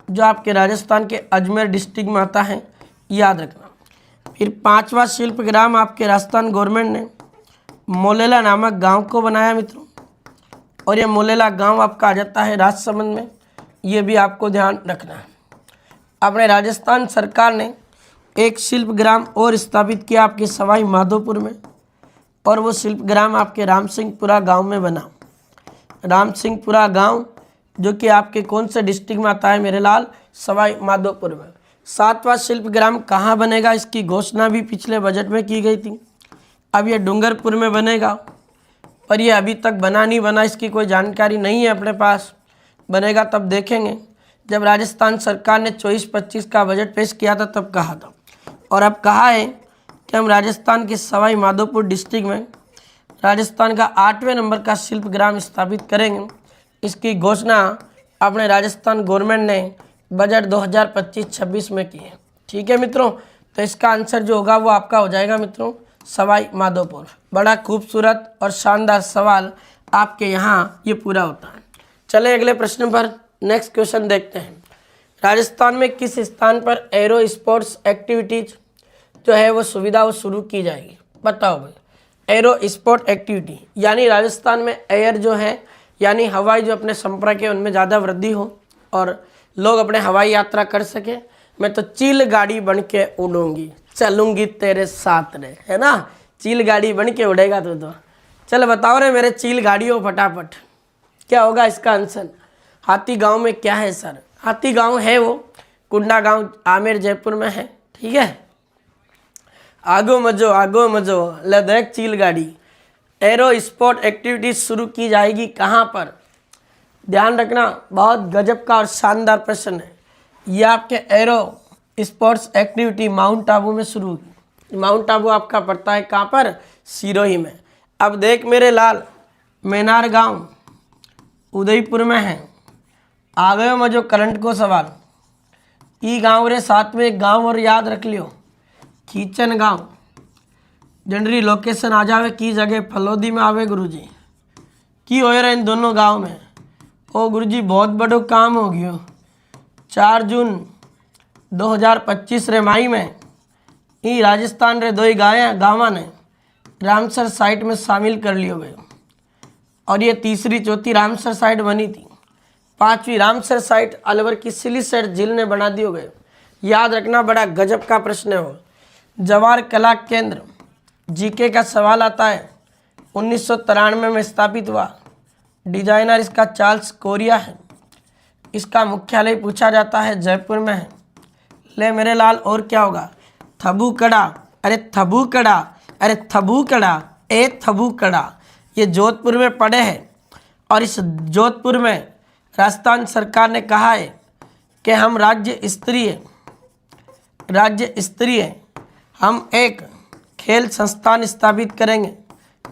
S1: जो आपके राजस्थान के अजमेर डिस्ट्रिक्ट में आता है, याद रखना। फिर पांचवा शिल्पग्राम आपके राजस्थान गवर्नमेंट ने मोलेला नामक गांव को बनाया मित्रों, और ये मोलेला गांव आपका आ जाता है राजसमंद में, ये भी आपको ध्यान रखना है। अपने राजस्थान सरकार ने एक शिल्पग्राम और स्थापित किया आपके सवाई माधोपुर में, और वो शिल्पग्राम आपके रामसिंहपुरा गांव में बना। रामसिंहपुरा गांव जो कि आपके कौन से डिस्ट्रिक्ट में आता है मेरे लाल, सवाई माधोपुर में। सातवां शिल्पग्राम कहाँ बनेगा, इसकी घोषणा भी पिछले बजट में की गई थी। अब ये डूंगरपुर में बनेगा, पर ये अभी तक बना नहीं बना, इसकी कोई जानकारी नहीं है अपने पास। बनेगा तब देखेंगे। जब राजस्थान सरकार ने 24-25 का बजट पेश किया था तब कहा था, और अब कहा है कि हम राजस्थान के सवाई माधोपुर डिस्ट्रिक्ट में राजस्थान का 8वें नंबर का शिल्पग्राम स्थापित करेंगे। इसकी घोषणा अपने राजस्थान गवर्नमेंट ने बजट 2025-26 में की है। ठीक है मित्रों, तो इसका आंसर जो होगा वो आपका हो जाएगा मित्रों सवाई माधोपुर। बड़ा खूबसूरत और शानदार सवाल आपके यहाँ ये पूरा होता है। चले अगले प्रश्न पर, नेक्स्ट क्वेश्चन देखते हैं। राजस्थान में किस स्थान पर एरो स्पोर्ट्स एक्टिविटीज जो है वो सुविधा वो शुरू की जाएगी, बताओ भाई। एरो स्पोर्ट एक्टिविटी यानी राजस्थान में एयर जो है यानी हवाई जो अपने संपर्क है उनमें ज़्यादा वृद्धि हो और लोग अपने हवाई यात्रा कर सके। मैं तो चील गाड़ी बन के उड़ूंगी, चलूंगी तेरे साथ रे, है ना। चील गाड़ी बन के उड़ेगा तो चल बताओ रे मेरे चील गाड़ी हो फटाफट, क्या होगा इसका आंसर। हाथी गांव में क्या है सर, हाथी गांव है वो कुंडा गांव आमेर जयपुर में है। ठीक है, आगो मजो ले देख चील गाड़ी। एरो स्पोर्ट एक्टिविटीज शुरू की जाएगी कहाँ पर, ध्यान रखना, बहुत गजब का और शानदार प्रश्न है। ये आपके aero sports activity mount Abu में शुरू होगी। माउंट आबू आपका पड़ता है कहाँ पर, सिरोही में। अब देख मेरे लाल, मैनार गांव उदयपुर में है। आ गए मजो करंट को सवाल। ई गांव रे साथ में एक गांव और याद रख लियो, खींचन गांव। जनरली लोकेशन आ जावे की जगह फलोदी में आवे गुरुजी, की हो रहा इन दोनों गांव में। ओ गुरुजी बहुत बड़ो काम हो गयो। 4 जून 2025 रे माई में ई राजस्थान रे 2 गाँव ने रामसर साइट में शामिल कर लियो गए। और ये तीसरी चौथी रामसर साइट बनी थी। पांचवी रामसर साइट अलवर की सिलीसर झील ने बना दी हो गए। याद रखना, बड़ा गजब का प्रश्न हो। जवाहर कला केंद्र जीके का सवाल आता है, 1993 में स्थापित हुआ। डिजाइनर इसका चार्ल्स कोरिया है। इसका मुख्यालय पूछा जाता है जयपुर में है। ले मेरे लाल, और क्या होगा? थबूकड़ा, अरे थबूकड़ा, अरे थबूकड़ा, ए थबूकड़ा, ये जोधपुर में पड़े हैं। और इस जोधपुर में राजस्थान सरकार ने कहा है कि हम राज्य स्तरीय हम एक खेल संस्थान स्थापित करेंगे,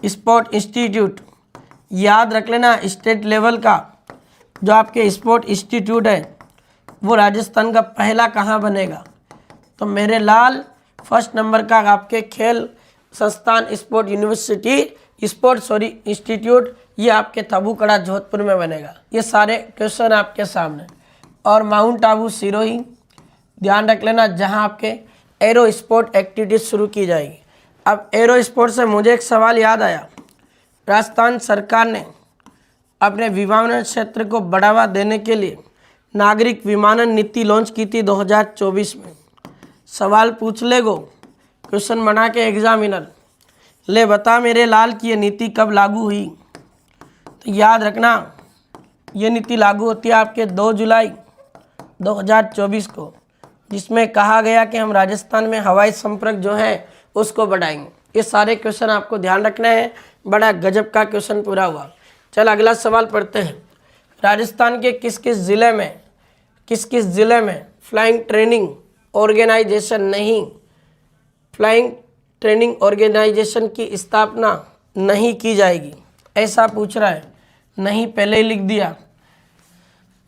S1: स्पोर्ट इंस्टीट्यूट। याद रख लेना, स्टेट लेवल का जो आपके स्पोर्ट इंस्टीट्यूट है वो राजस्थान का पहला कहाँ बनेगा? तो मेरे लाल फर्स्ट नंबर का आपके खेल संस्थान स्पोर्ट इंस्टीट्यूट ये आपके थबूकड़ा जोधपुर में बनेगा। ये सारे क्वेश्चन आपके सामने। और माउंट आबू सिरोही ध्यान रख लेना, जहाँ आपके एरो स्पोर्ट एक्टिविटीज शुरू की जाएगी। अब एरो स्पोर्ट से मुझे एक सवाल याद आया। राजस्थान सरकार ने अपने विमानन क्षेत्र को बढ़ावा देने के लिए नागरिक विमानन नीति लॉन्च की थी 2024 में। सवाल पूछ लेगो क्वेश्चन बना के एग्जामिनर, ले बता मेरे लाल की ये नीति कब लागू हुई? तो याद रखना, ये नीति लागू होती है आपके 2 जुलाई 2024 को, जिसमें कहा गया कि हम राजस्थान में हवाई संपर्क जो है उसको बढ़ाएंगे। ये सारे क्वेश्चन आपको ध्यान रखना है। बड़ा गजब का क्वेश्चन पूरा हुआ। चल अगला सवाल पढ़ते हैं। राजस्थान के किस किस ज़िले में फ्लाइंग ट्रेनिंग ऑर्गेनाइजेशन की स्थापना नहीं की जाएगी? ऐसा पूछ रहा है। नहीं पहले ही लिख दिया।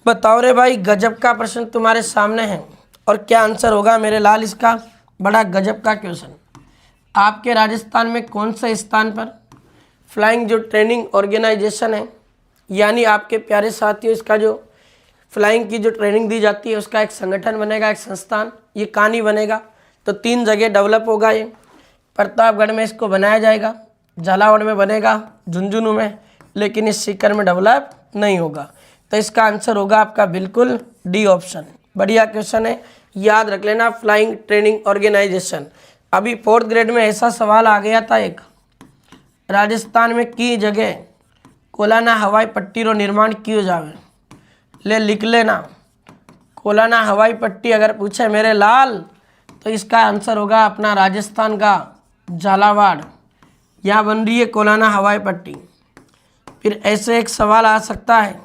S1: बताओ रे भाई, गजब का प्रश्न तुम्हारे सामने है। और क्या आंसर होगा मेरे लाल इसका? बड़ा गजब का क्वेश्चन। आपके राजस्थान में कौन से स्थान पर फ्लाइंग जो ट्रेनिंग ऑर्गेनाइजेशन है, यानी आपके प्यारे साथियों इसका जो फ्लाइंग की जो ट्रेनिंग दी जाती है उसका एक संगठन बनेगा, एक संस्थान, ये कहानी बनेगा। तो 3 जगह डेवलप होगा ये। प्रतापगढ़ में इसको बनाया जाएगा, झालावाड़ में बनेगा, झुंझुनू में, लेकिन इस सीकर में डेवलप नहीं होगा। तो इसका आंसर होगा आपका बिल्कुल डी ऑप्शन। बढ़िया क्वेश्चन है, याद रख लेना, फ्लाइंग ट्रेनिंग ऑर्गेनाइजेशन। अभी 4th ग्रेड में ऐसा सवाल आ गया था एक, राजस्थान में की जगह कोलाना हवाई पट्टी रो निर्माण कियो जावे? ले लिख लेना, कोलाना हवाई पट्टी अगर पूछे मेरे लाल तो इसका आंसर होगा अपना राजस्थान का झालावाड़। यहाँ बन रही है कोलाना हवाई पट्टी। फिर ऐसे एक सवाल आ सकता है,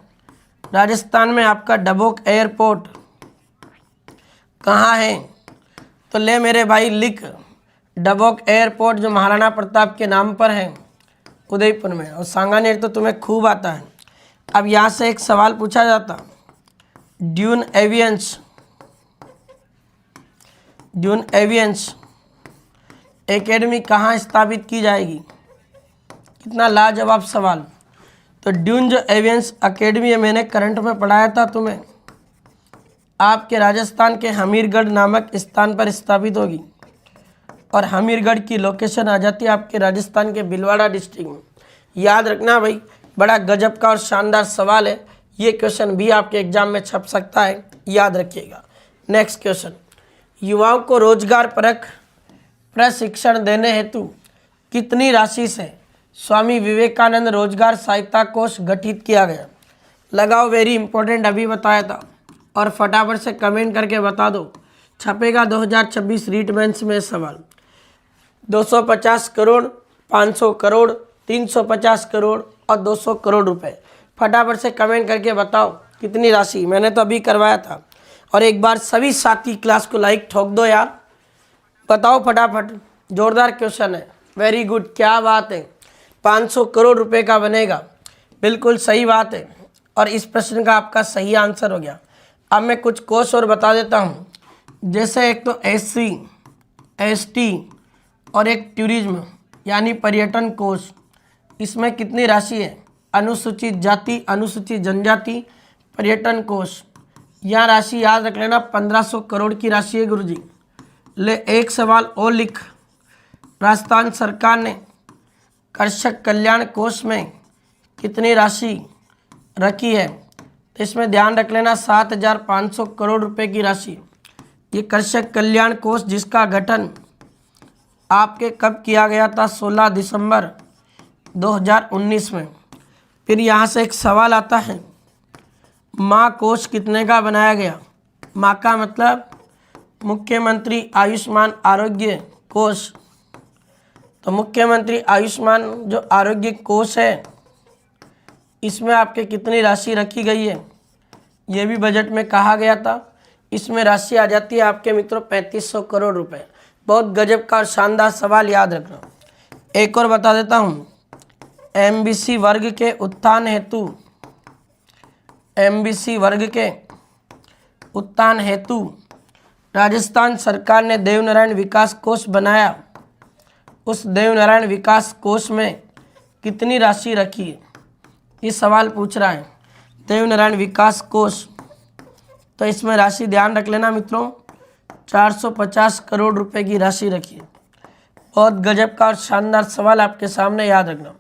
S1: राजस्थान में आपका डबोक एयरपोर्ट कहाँ है? तो ले मेरे भाई लिख, डबोक एयरपोर्ट जो महाराणा प्रताप के नाम पर है उदयपुर में। और सांगानेर तो तुम्हें खूब आता है। अब यहाँ से एक सवाल पूछा जाता, ड्यून एवियंस एकेडमी कहाँ स्थापित की जाएगी? कितना लाजवाब सवाल। तो ड्यून जो एवियंस एकेडमी है, मैंने करंट में पढ़ाया था तुम्हें, आपके राजस्थान के हमीरगढ़ नामक स्थान पर स्थापित होगी। और हमीरगढ़ की लोकेशन आ जाती है आपके राजस्थान के भीलवाड़ा डिस्ट्रिक्ट में। याद रखना भाई, बड़ा गजब का और शानदार सवाल है। ये क्वेश्चन भी आपके एग्जाम में छप सकता है, याद रखिएगा। नेक्स्ट क्वेश्चन, युवाओं को रोजगार परक प्रशिक्षण देने हेतु कितनी राशि से स्वामी विवेकानंद रोजगार सहायता कोष गठित किया गया? लगाओ, वेरी इंपॉर्टेंट, अभी बताया था। और फटाफट से कमेंट करके बता दो, छपेगा 2026 रीट मेंस में सवाल। 250 करोड़, 500 करोड़, 350 करोड़ और 200 करोड़ रुपए। फटाफट से कमेंट करके बताओ कितनी राशि। मैंने तो अभी करवाया था। और एक बार सभी साथी क्लास को लाइक ठोक दो यार। बताओ फटाफट, जोरदार क्वेश्चन है, वेरी गुड, क्या बात है। 500 करोड़ रुपए का बनेगा, बिल्कुल सही बात है। और इस प्रश्न का आपका सही आंसर हो गया। अब मैं कुछ कोर्स और बता देता हूँ, जैसे एक तो SC, ST और एक टूरिज्म यानी पर्यटन कोष। इसमें कितनी राशि है? अनुसूचित जाति, अनुसूचित जनजाति पर्यटन कोष, यह राशि याद रख लेना 1500 करोड़ की राशि है गुरुजी। ले एक सवाल और लिख, राजस्थान सरकार ने कृषक कल्याण कोष में कितनी राशि रखी है, तो इसमें ध्यान रख लेना 7,500 करोड़ रुपए की राशि। ये कृषक कल्याण कोष जिसका गठन आपके कब किया गया था, 16 दिसंबर 2019 में। फिर यहाँ से एक सवाल आता है, माँ कोष कितने का बनाया गया। माँ का मतलब मुख्यमंत्री आयुष्मान आरोग्य कोष। तो मुख्यमंत्री आयुष्मान जो आरोग्य कोष है, इसमें आपके कितनी राशि रखी गई है, ये भी बजट में कहा गया था। इसमें राशि आ जाती है आपके मित्रों 3500 करोड़ रुपए। बहुत गजब का और शानदार सवाल, याद रखना। एक और बता देता हूँ, एमबीसी वर्ग के उत्थान हेतु, एमबीसी वर्ग के उत्थान हेतु राजस्थान सरकार ने देवनारायण विकास कोष बनाया। उस देवनारायण विकास कोष में कितनी राशि रखी है, ये सवाल पूछ रहा है। देवनारायण विकास कोष, तो इसमें राशि ध्यान रख लेना मित्रों 450 करोड़ रुपए की राशि रखी है। बहुत गजब का और शानदार सवाल आपके सामने, याद रखना।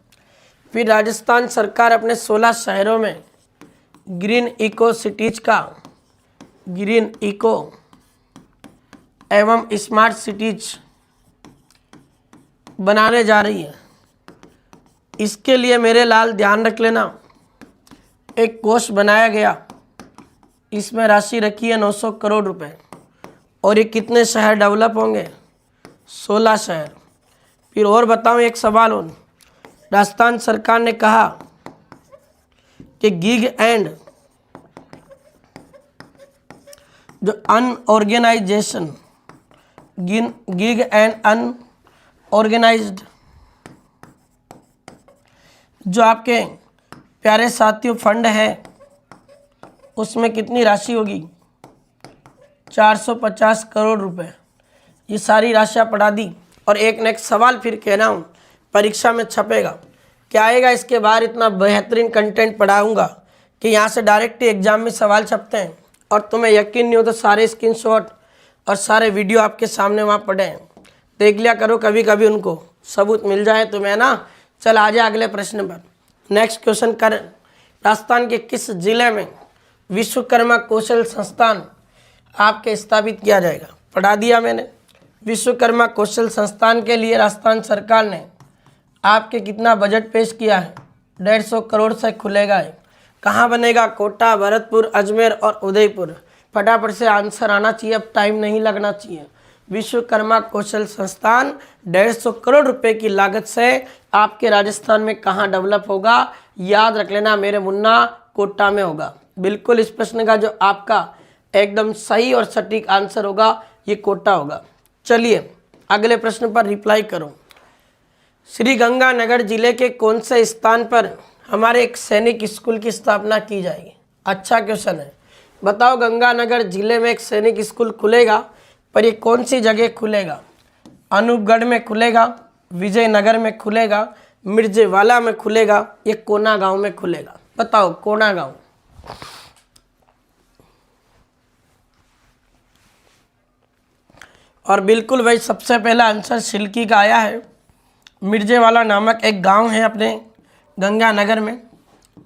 S1: फिर राजस्थान सरकार अपने 16 शहरों में ग्रीन इको सिटीज का, ग्रीन इको एवं स्मार्ट सिटीज बनाने जा रही है। इसके लिए मेरे लाल ध्यान रख लेना, एक कोष बनाया गया, इसमें राशि रखी है 900 करोड़ रुपए। और ये कितने शहर डेवलप होंगे, 16 शहर। फिर और बताऊं एक सवाल और, राजस्थान सरकार ने कहा कि गिग एंड जो अनऑर्गेनाइजेशन, गिग एंड अनऑर्गेनाइज्ड, जो आपके प्यारे साथियों फंड है, उसमें कितनी राशि होगी, 450 करोड़ रुपए। ये सारी राशियाँ पढ़ा दी। और एक नेक्स्ट सवाल फिर कह रहा हूँ, परीक्षा में छपेगा, क्या आएगा इसके बाहर, इतना बेहतरीन कंटेंट पढ़ाऊँगा कि यहाँ से डायरेक्ट एग्जाम में सवाल छपते हैं। और तुम्हें यकीन नहीं हो तो सारे स्क्रीनशॉट और सारे वीडियो आपके सामने वहाँ पड़े हैं, देख लिया करो, कभी कभी उनको सबूत मिल जाए तुम्हें ना। चल आ जाए अगले प्रश्न पर। नेक्स्ट क्वेश्चन कर, राजस्थान के किस जिले में विश्वकर्मा कौशल संस्थान आपके स्थापित किया जाएगा। पढ़ा दिया मैंने। विश्वकर्मा कौशल संस्थान के लिए राजस्थान सरकार ने आपके कितना बजट पेश किया है, 150 करोड़ से खुलेगा है। कहाँ बनेगा, कोटा, भरतपुर, अजमेर और उदयपुर। फटाफट से आंसर आना चाहिए, अब टाइम नहीं लगना चाहिए। विश्वकर्मा कौशल संस्थान 150 करोड़ रुपए की लागत से आपके राजस्थान में कहाँ डेवलप होगा, याद रख लेना मेरे मुन्ना, कोटा में होगा। बिल्कुल इस प्रश्न का जो आपका एकदम सही और सटीक आंसर होगा ये कोटा होगा। चलिए अगले प्रश्न पर रिप्लाई करो। श्री गंगानगर जिले के कौन से स्थान पर हमारे एक सैनिक स्कूल की स्थापना की जाएगी। अच्छा क्वेश्चन है, बताओ गंगानगर जिले में एक सैनिक स्कूल खुलेगा, पर ये कौन सी जगह खुलेगा। अनूपगढ़ में खुलेगा, विजयनगर में खुलेगा, मिर्जेवाला में खुलेगा, ये कोना गांव में खुलेगा। बताओ कोना गांव। और बिल्कुल भाई सबसे पहला आंसर सिल्की का आया है। मिर्जेवाला नामक एक गांव है अपने गंगानगर में।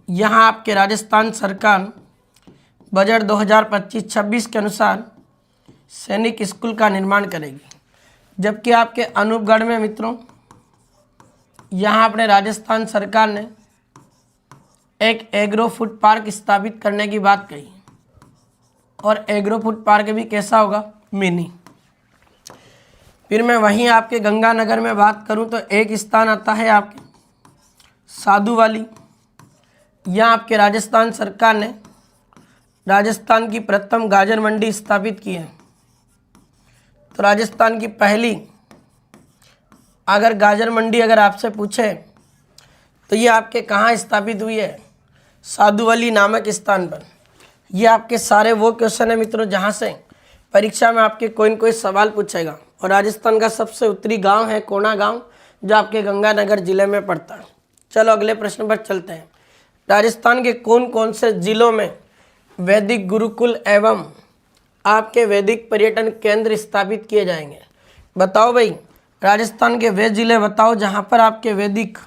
S1: यहाँ आपके राजस्थान सरकार बजट 2025-26 के अनुसार सैनिक स्कूल का निर्माण करेगी। जबकि आपके अनूपगढ़ में मित्रों यहाँ अपने राजस्थान सरकार ने एक एग्रो फूड पार्क स्थापित करने की बात कही। और एग्रो फूड पार्क भी कैसा होगा, मिनी। फिर मैं वहीं आपके गंगानगर में बात करूं तो एक स्थान आता है आपके साधुवाली। यहाँ आपके राजस्थान सरकार ने राजस्थान की प्रथम गाजर मंडी स्थापित की है। तो राजस्थान की पहली अगर गाजर मंडी अगर आपसे पूछे तो ये आपके कहाँ स्थापित हुई है, साधुवाली नामक स्थान पर। ये आपके सारे वो क्वेश्चन है मित्रों जहाँ से परीक्षा में आपके कोई न कोई सवाल पूछेगा। और राजस्थान का सबसे उत्तरी गांव है कोना गांव, जो आपके गंगानगर जिले में पड़ता है। चलो अगले प्रश्न पर चलते हैं। राजस्थान के कौन कौन से जिलों में वैदिक गुरुकुल एवं आपके वैदिक पर्यटन केंद्र स्थापित किए जाएंगे। बताओ भाई, राजस्थान के वे जिले बताओ जहां पर आपके वैदिक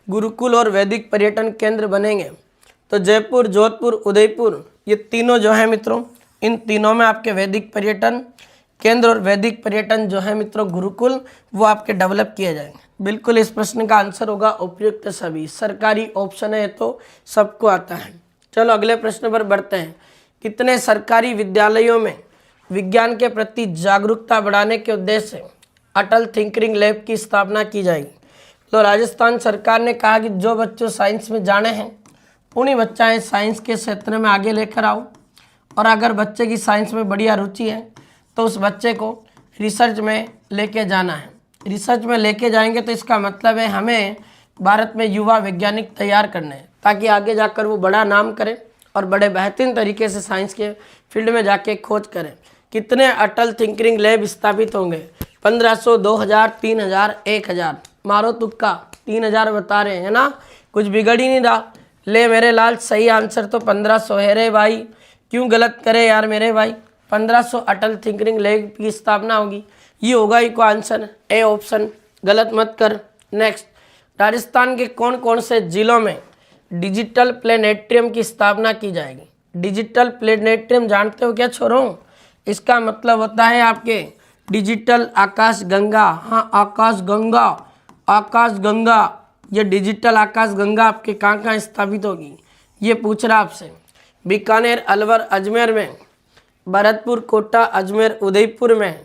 S1: गुरुकुल और वैदिक पर्यटन केंद्र बनेंगे। तो जयपुर, जोधपुर, उदयपुर ये तीनों जो है मित्रों, इन तीनों में आपके वैदिक पर्यटन केंद्र और वैदिक पर्यटन जो है मित्रों गुरुकुल, वो आपके डेवलप किए जाएंगे। बिल्कुल इस प्रश्न का आंसर होगा उपयुक्त सभी। सरकारी ऑप्शन है तो सबको आता है। चलो अगले प्रश्न पर बढ़ते हैं। कितने सरकारी विद्यालयों में विज्ञान के प्रति जागरूकता बढ़ाने के उद्देश्य से अटल थिंकरिंग लैब की स्थापना की जाएगी? तो राजस्थान सरकार ने कहा कि जो बच्चों साइंस में जाने हैं उन्हीं बच्चा साइंस के क्षेत्र में आगे लेकर आओ, और अगर बच्चे की साइंस में बढ़िया रुचि है तो उस बच्चे को रिसर्च में लेके जाना है। रिसर्च में लेके जाएंगे तो इसका मतलब है हमें भारत में युवा वैज्ञानिक तैयार करने हैं, ताकि आगे जाकर वो बड़ा नाम करें और बड़े बेहतरीन तरीके से साइंस के फील्ड में जाके खोज करें। कितने अटल थिंकरिंग लैब स्थापित होंगे? 1500, 2000, 3000, 1000? मारो तुक्का, 3000 बता रहे हैं ना, कुछ बिगड़ ही नहीं रहा। ले मेरे लाल, सही आंसर तो 1500 है रे भाई, क्यों गलत करे यार मेरे भाई। 1500 अटल थिंकरिंग लैब की स्थापना होगी, ये होगा ही को आंसर, ए ऑप्शन, गलत मत कर। नेक्स्ट, राजस्थान के कौन कौन से जिलों में डिजिटल प्लेनेट्रियम की स्थापना की जाएगी? डिजिटल प्लेनेट्रियम जानते हो क्या छोरों? इसका मतलब होता है आपके डिजिटल आकाश गंगा। हाँ, आकाश गंगा, आकाश गंगा, ये डिजिटल आकाश गंगा आपके कहाँ कहाँ स्थापित होगी, ये पूछ रहा आपसे। बीकानेर, अलवर, अजमेर में, भरतपुर, कोटा, अजमेर, उदयपुर में,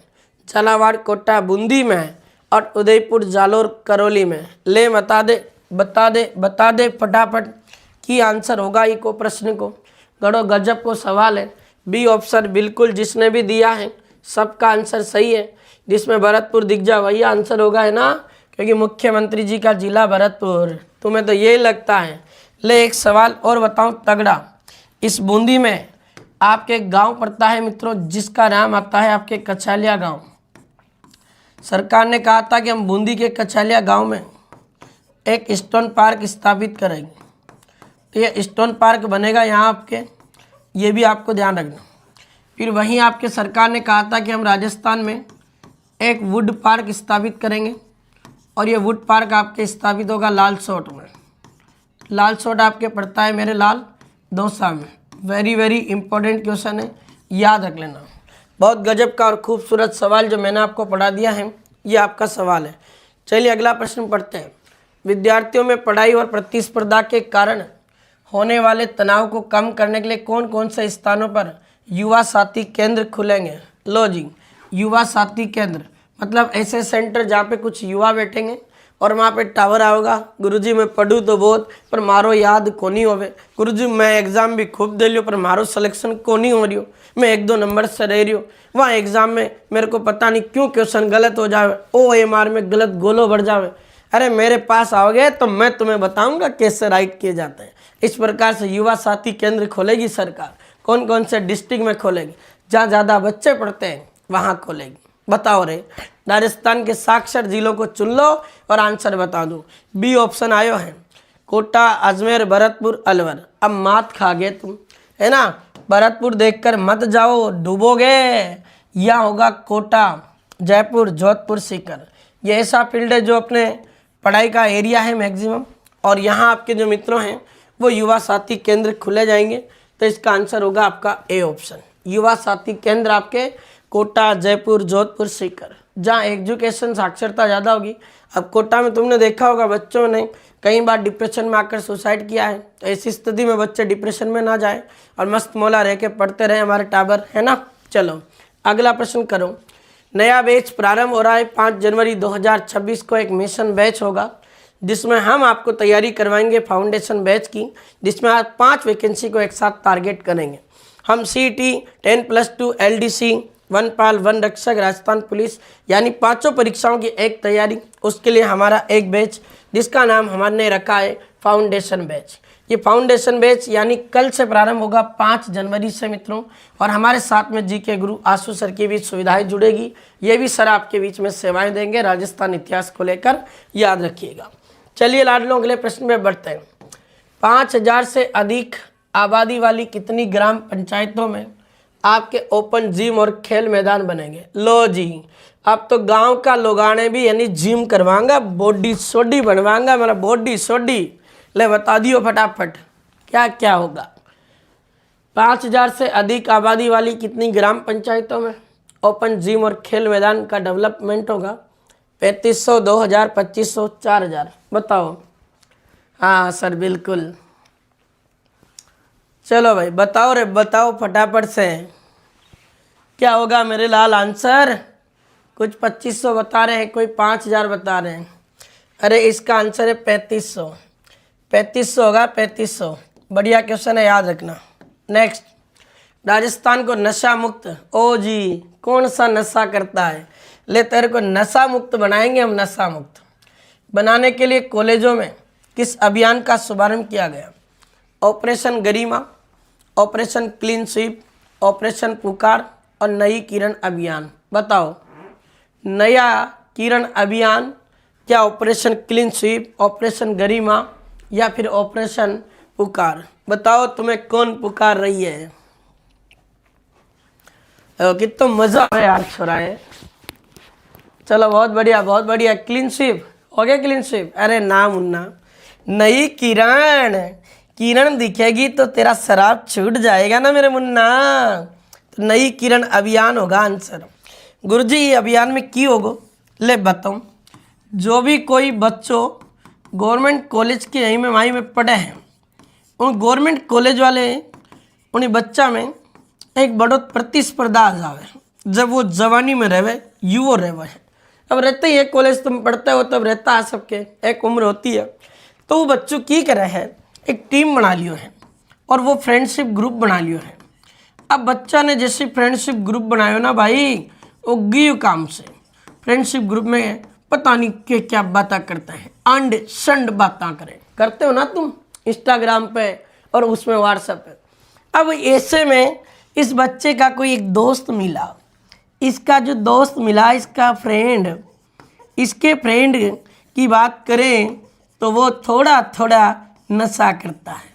S1: झालावाड़, कोटा, बूंदी में, और उदयपुर, जालोर, करौली में। ले बता दे, बता दे, बता दे फटाफट की आंसर होगा ये को प्रश्न को। गड़ो गजब को सवाल है। बी ऑप्शन बिल्कुल जिसने भी दिया है सबका आंसर सही है। जिसमें भरतपुर दिख जा वही आंसर होगा, है ना, क्योंकि मुख्यमंत्री जी का जिला भरतपुर। तुम्हें तो यही लगता है। ले एक सवाल और बताऊं तगड़ा। इस बूंदी में आपके गांव पड़ता है मित्रों जिसका नाम आता है आपके कछालिया गांव। सरकार ने कहा था कि हम बूंदी के कछालिया गांव में एक स्टोन पार्क स्थापित करेंगे। तो ये स्टोन पार्क बनेगा यहाँ आपके, ये भी आपको ध्यान रखना। फिर वहीं आपके सरकार ने कहा था कि हम राजस्थान में एक वुड पार्क स्थापित करेंगे, और ये वुड पार्क आपके स्थापित होगा लालसोट में। लालसोट आपके पड़ता है मेरे लाल दौसा में। वेरी वेरी इंपॉर्टेंट क्वेश्चन है, याद रख लेना। बहुत गजब का और खूबसूरत सवाल जो मैंने आपको पढ़ा दिया है, ये आपका सवाल है। चलिए अगला प्रश्न पढ़ते हैं। विद्यार्थियों में पढ़ाई और प्रतिस्पर्धा के कारण होने वाले तनाव को कम करने के लिए कौन कौन से स्थानों पर युवा साथी केंद्र खुलेंगे? लो जी, युवा साथी केंद्र मतलब ऐसे सेंटर जहाँ पे कुछ युवा बैठेंगे और वहाँ पे टावर आओगा। गुरुजी मैं पढ़ूँ तो बहुत, पर मारो याद को नहीं होवे। गुरुजी मैं एग्जाम भी खूब दे लियो, पर मारो सिलेक्शन को नहीं हो रही हो, मैं 1-2 नंबर से रह रही हूँ। वहाँ एग्जाम में मेरे को पता नहीं क्यों क्वेश्चन गलत हो जावे, OMR में गलत गोलो बढ़ जावे। अरे मेरे पास आओगे तो मैं तुम्हें बताऊंगा कैसे राइट किए जाते हैं। इस प्रकार से युवा साथी केंद्र खोलेगी सरकार। कौन कौन से डिस्ट्रिक्ट में खोलेगी? जहाँ ज़्यादा बच्चे पढ़ते हैं वहाँ खोलेगी। बताओ रे, राजस्थान के साक्षर जिलों को चुन लो और आंसर बता दो। बी ऑप्शन आयो है, कोटा, अजमेर, भरतपुर, अलवर। अब मात खा गए तुम, है ना। भरतपुर देखकर मत जाओ, डूबोगे। यह होगा कोटा, जयपुर, जोधपुर, सीकर। ये ऐसा फील्ड है जो अपने पढ़ाई का एरिया है मैक्सिमम, और यहाँ आपके जो मित्रों हैं वो युवा साथी केंद्र खुले जाएंगे। तो इसका आंसर होगा आपका ए ऑप्शन। युवा साथी केंद्र आपके कोटा, जयपुर, जोधपुर, सीकर, जहाँ एजुकेशन साक्षरता ज़्यादा होगी। अब कोटा में तुमने देखा होगा बच्चों ने कई बार डिप्रेशन में आकर सुसाइड किया है। तो ऐसी स्थिति में बच्चे डिप्रेशन में ना जाए और मस्त मौला रह के पढ़ते रहे हमारे टाबर, है ना। चलो अगला प्रश्न करो। नया बैच प्रारंभ हो रहा है 5 जनवरी 2026 को। एक मिशन बैच होगा जिसमें हम आपको तैयारी करवाएंगे फाउंडेशन बैच की, जिसमें आप 5 वैकेंसी को एक साथ टारगेट करेंगे। हम CET, 10+2, LDC, 1 पाल, 1 रक्षक, राजस्थान पुलिस, यानी 5 परीक्षाओं की एक तैयारी। उसके लिए हमारा एक बैच जिसका नाम हमने रखा है फाउंडेशन बैच। ये फाउंडेशन बैच यानी कल से प्रारंभ होगा 5 जनवरी से मित्रों, और हमारे साथ में GK गुरु आशु सर की भी सुविधाएं जुड़ेगी। ये भी सर आपके बीच में सेवाएं देंगे राजस्थान इतिहास को लेकर, याद रखिएगा। चलिए लाडलों अगले प्रश्न में बढ़ते हैं। 5000 से अधिक आबादी वाली कितनी ग्राम पंचायतों में आपके ओपन जिम और खेल मैदान बनेंगे? लो जी, अब तो गांव का लोगाने भी यानी जिम करवाऊंगा, बॉडी सोडी बनवाऊंगा, मेरा बॉडी सोडी। ले बता दियो फटाफट क्या क्या होगा। 5000 से अधिक आबादी वाली कितनी ग्राम पंचायतों में ओपन जिम और खेल मैदान का डेवलपमेंट होगा? 3500, 2000, 2500, 4000। बताओ। हाँ सर बिल्कुल। चलो भाई बताओ रे, बताओ फटाफट से क्या होगा मेरे लाल आंसर। कुछ 2500 बता रहे हैं, कोई 5000 बता रहे हैं। अरे इसका आंसर है 3500। 3500 होगा, 3500। बढ़िया क्वेश्चन है, याद रखना। नेक्स्ट, राजस्थान को नशा मुक्त, ओ जी कौन सा नशा करता है? ले तेरे को नशा मुक्त बनाएंगे हम। नशा मुक्त बनाने के लिए कॉलेजों में किस अभियान का शुभारंभ किया गया? ऑपरेशन गरिमा, ऑपरेशन क्लीन स्वीप, ऑपरेशन पुकार और नई किरण अभियान। बताओ। नया किरण अभियान, क्या ऑपरेशन क्लीन स्वीप, ऑपरेशन गरिमा या फिर ऑपरेशन पुकार? बताओ तुम्हें कौन पुकार रही है? कितना मजा है यार छोरा है। चलो बहुत बढ़िया बहुत बढ़िया। क्लीन स्वीप हो गया, क्लीन स्वीप। अरे ना मुन्ना, नई किरण, किरण दिखेगी तो तेरा शराब छूट जाएगा ना मेरे मुन्ना। तो नई किरण अभियान होगा आंसर। गुरुजी ये अभियान में की होगो? ले बताऊँ। जो भी कोई बच्चों गवर्नमेंट कॉलेज के यहीं में वहीं में पढ़े हैं, उन गवर्नमेंट कॉलेज वाले उन्हीं बच्चा में एक बड़ो प्रतिस्पर्धा आ जावे। जब वो जवानी में रहे, युवा रहे, अब रहते ही एक कॉलेज तुम पढ़ते हो तब रहता है सबके, एक उम्र होती है। तो वो बच्चों की करे है, एक टीम बना लियो है और वो फ्रेंडशिप ग्रुप बना लियो है। अब बच्चा ने जैसे फ्रेंडशिप ग्रुप बनायो ना भाई, वो गियो काम से फ्रेंडशिप ग्रुप में पता नहीं क्या क्या बातें करता है, अंड संड बातें करते हो ना तुम इंस्टाग्राम पे और उसमें व्हाट्सएप पे। अब ऐसे में इस बच्चे का कोई एक दोस्त मिला, इसका जो दोस्त मिला, इसका फ्रेंड, इसके फ्रेंड की बात करें तो वो थोड़ा थोड़ा नशा करता है।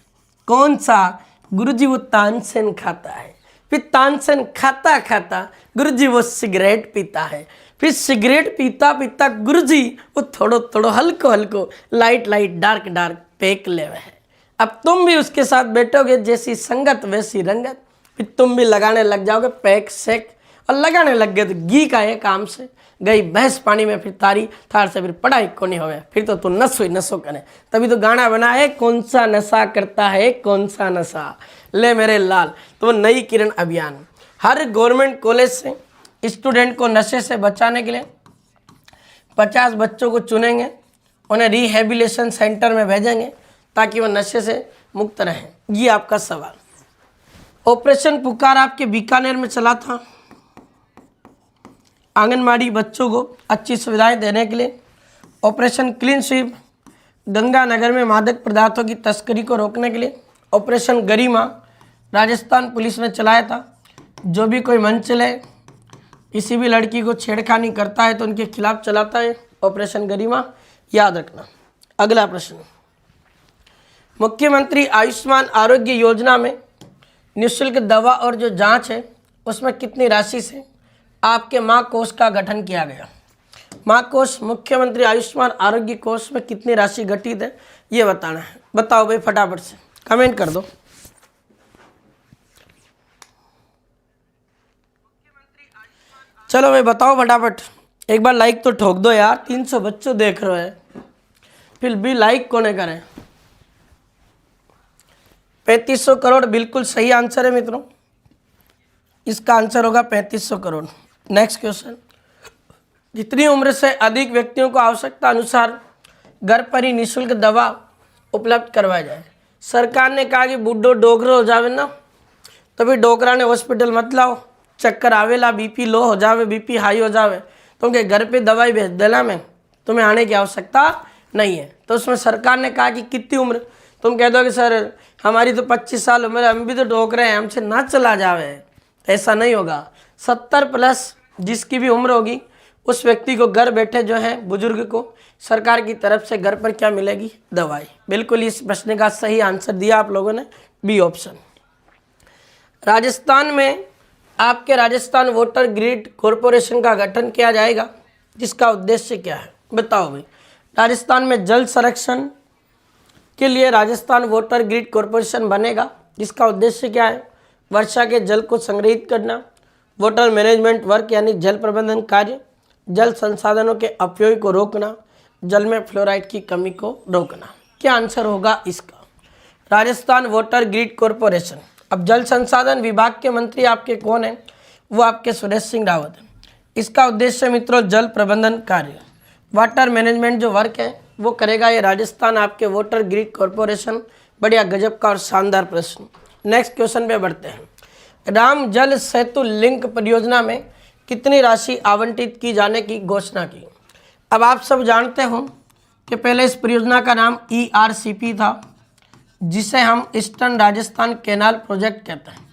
S1: कौन सा? गुरुजी वो तानसेन खाता है। फिर तानसेन खाता खाता गुरुजी वो सिगरेट पीता है। फिर सिगरेट पीता पीता गुरुजी वो थोड़ो थोड़ो हल्को हल्को लाइट लाइट डार्क डार्क फेंक ले है। अब तुम भी उसके साथ बैठोगे, जैसी संगत वैसी रंगत, फिर तुम भी लगाने लग जाओगे पैक सेक, और लगाने लग गए तो घी का एक काम से गई भैंस पानी में, फिर तारी थार से फिर पढ़ाई को नहीं होवे, फिर तो तू नशो ही नशो करे। तभी तो गाना बना है, कौन सा नशा करता है कौन सा नशा। ले मेरे लाल, तो नई किरण अभियान हर गवर्नमेंट कॉलेज से स्टूडेंट को नशे से बचाने के लिए 50 बच्चों को चुनेंगे, उन्हें रिहेबिलिटेशन सेंटर में भेजेंगे ताकि वो नशे से मुक्त रहें। ये आपका सवाल। ऑपरेशन पुकार आपके बीकानेर में चला था, आंगनबाड़ी बच्चों को अच्छी सुविधाएं देने के लिए। ऑपरेशन क्लीन स्वीप गंगानगर में मादक पदार्थों की तस्करी को रोकने के लिए। ऑपरेशन गरिमा राजस्थान पुलिस ने चलाया था। जो भी कोई मन चले किसी भी लड़की को छेड़खानी करता है तो उनके खिलाफ चलाता है ऑपरेशन गरिमा, याद रखना। अगला प्रश्न, मुख्यमंत्री आयुष्मान आरोग्य योजना में निःशुल्क दवा और जो जांच है उसमें कितनी राशि से आपके माँ कोष का गठन किया गया? माँ कोष मुख्यमंत्री आयुष्मान आरोग्य कोष में कितनी राशि गठित है ये बताना है। बताओ भाई फटाफट से कमेंट कर दो। चलो भाई बताओ फटाफट, एक बार लाइक तो ठोक दो यार, 300 बच्चों देख रहे हैं फिर भी लाइक कोने करें। 3500 करोड़ बिल्कुल सही आंसर है मित्रों, इसका आंसर होगा 3500 करोड़। नेक्स्ट क्वेश्चन, जितनी उम्र से अधिक व्यक्तियों को आवश्यकता अनुसार घर पर ही निःशुल्क दवा उपलब्ध करवाया जाए। सरकार ने कहा कि बुढ़ो डोगरो हो जावे ना तो फिर डोगरा ने हॉस्पिटल मत लाओ, चक्कर आवेला, बीपी लो हो जावे, बीपी हाई हो जावे तो उनके घर पे दवाई भेज देना में, तुम्हें आने की आवश्यकता नहीं है। तो उसमें सरकार ने कहा कि कितनी उम्र, तुम कह दो कि सर हमारी तो 25 साल उम्र है, हम भी तो डोगरे हैं, हमसे ना चला जावे। ऐसा नहीं होगा। 70 प्लस जिसकी भी उम्र होगी उस व्यक्ति को घर बैठे जो है बुजुर्ग को सरकार की तरफ से घर पर क्या मिलेगी? दवाई। बिल्कुल इस प्रश्न का सही आंसर दिया आप लोगों ने, बी ऑप्शन। राजस्थान में आपके राजस्थान वाटर ग्रिड कॉरपोरेशन का गठन किया जाएगा, जिसका उद्देश्य क्या है बताओ भाई। राजस्थान में जल संरक्षण के लिए राजस्थान वाटर ग्रिड कॉरपोरेशन बनेगा, जिसका उद्देश्य क्या है, वर्षा के जल को संग्रहित करना, वाटर मैनेजमेंट वर्क यानी जल प्रबंधन कार्य, जल संसाधनों के अपव्यय को रोकना, जल में फ्लोराइड की कमी को रोकना। क्या आंसर होगा इसका, राजस्थान वाटर ग्रिड कॉरपोरेशन। अब जल संसाधन विभाग के मंत्री आपके कौन हैं, वो आपके सुरेश सिंह रावत हैं। इसका उद्देश्य मित्रों जल प्रबंधन कार्य, वाटर मैनेजमेंट जो वर्क है वो करेगा ये राजस्थान आपके वाटर ग्रिड कॉरपोरेशन। बढ़िया, गजब का और शानदार प्रश्न। नेक्स्ट क्वेश्चन पे बढ़ते हैं। राम जल सेतु लिंक परियोजना में कितनी राशि आवंटित की जाने की घोषणा की। अब आप सब जानते हो कि पहले इस परियोजना का नाम ERCP था, जिसे हम ईस्टर्न राजस्थान कैनाल प्रोजेक्ट कहते हैं।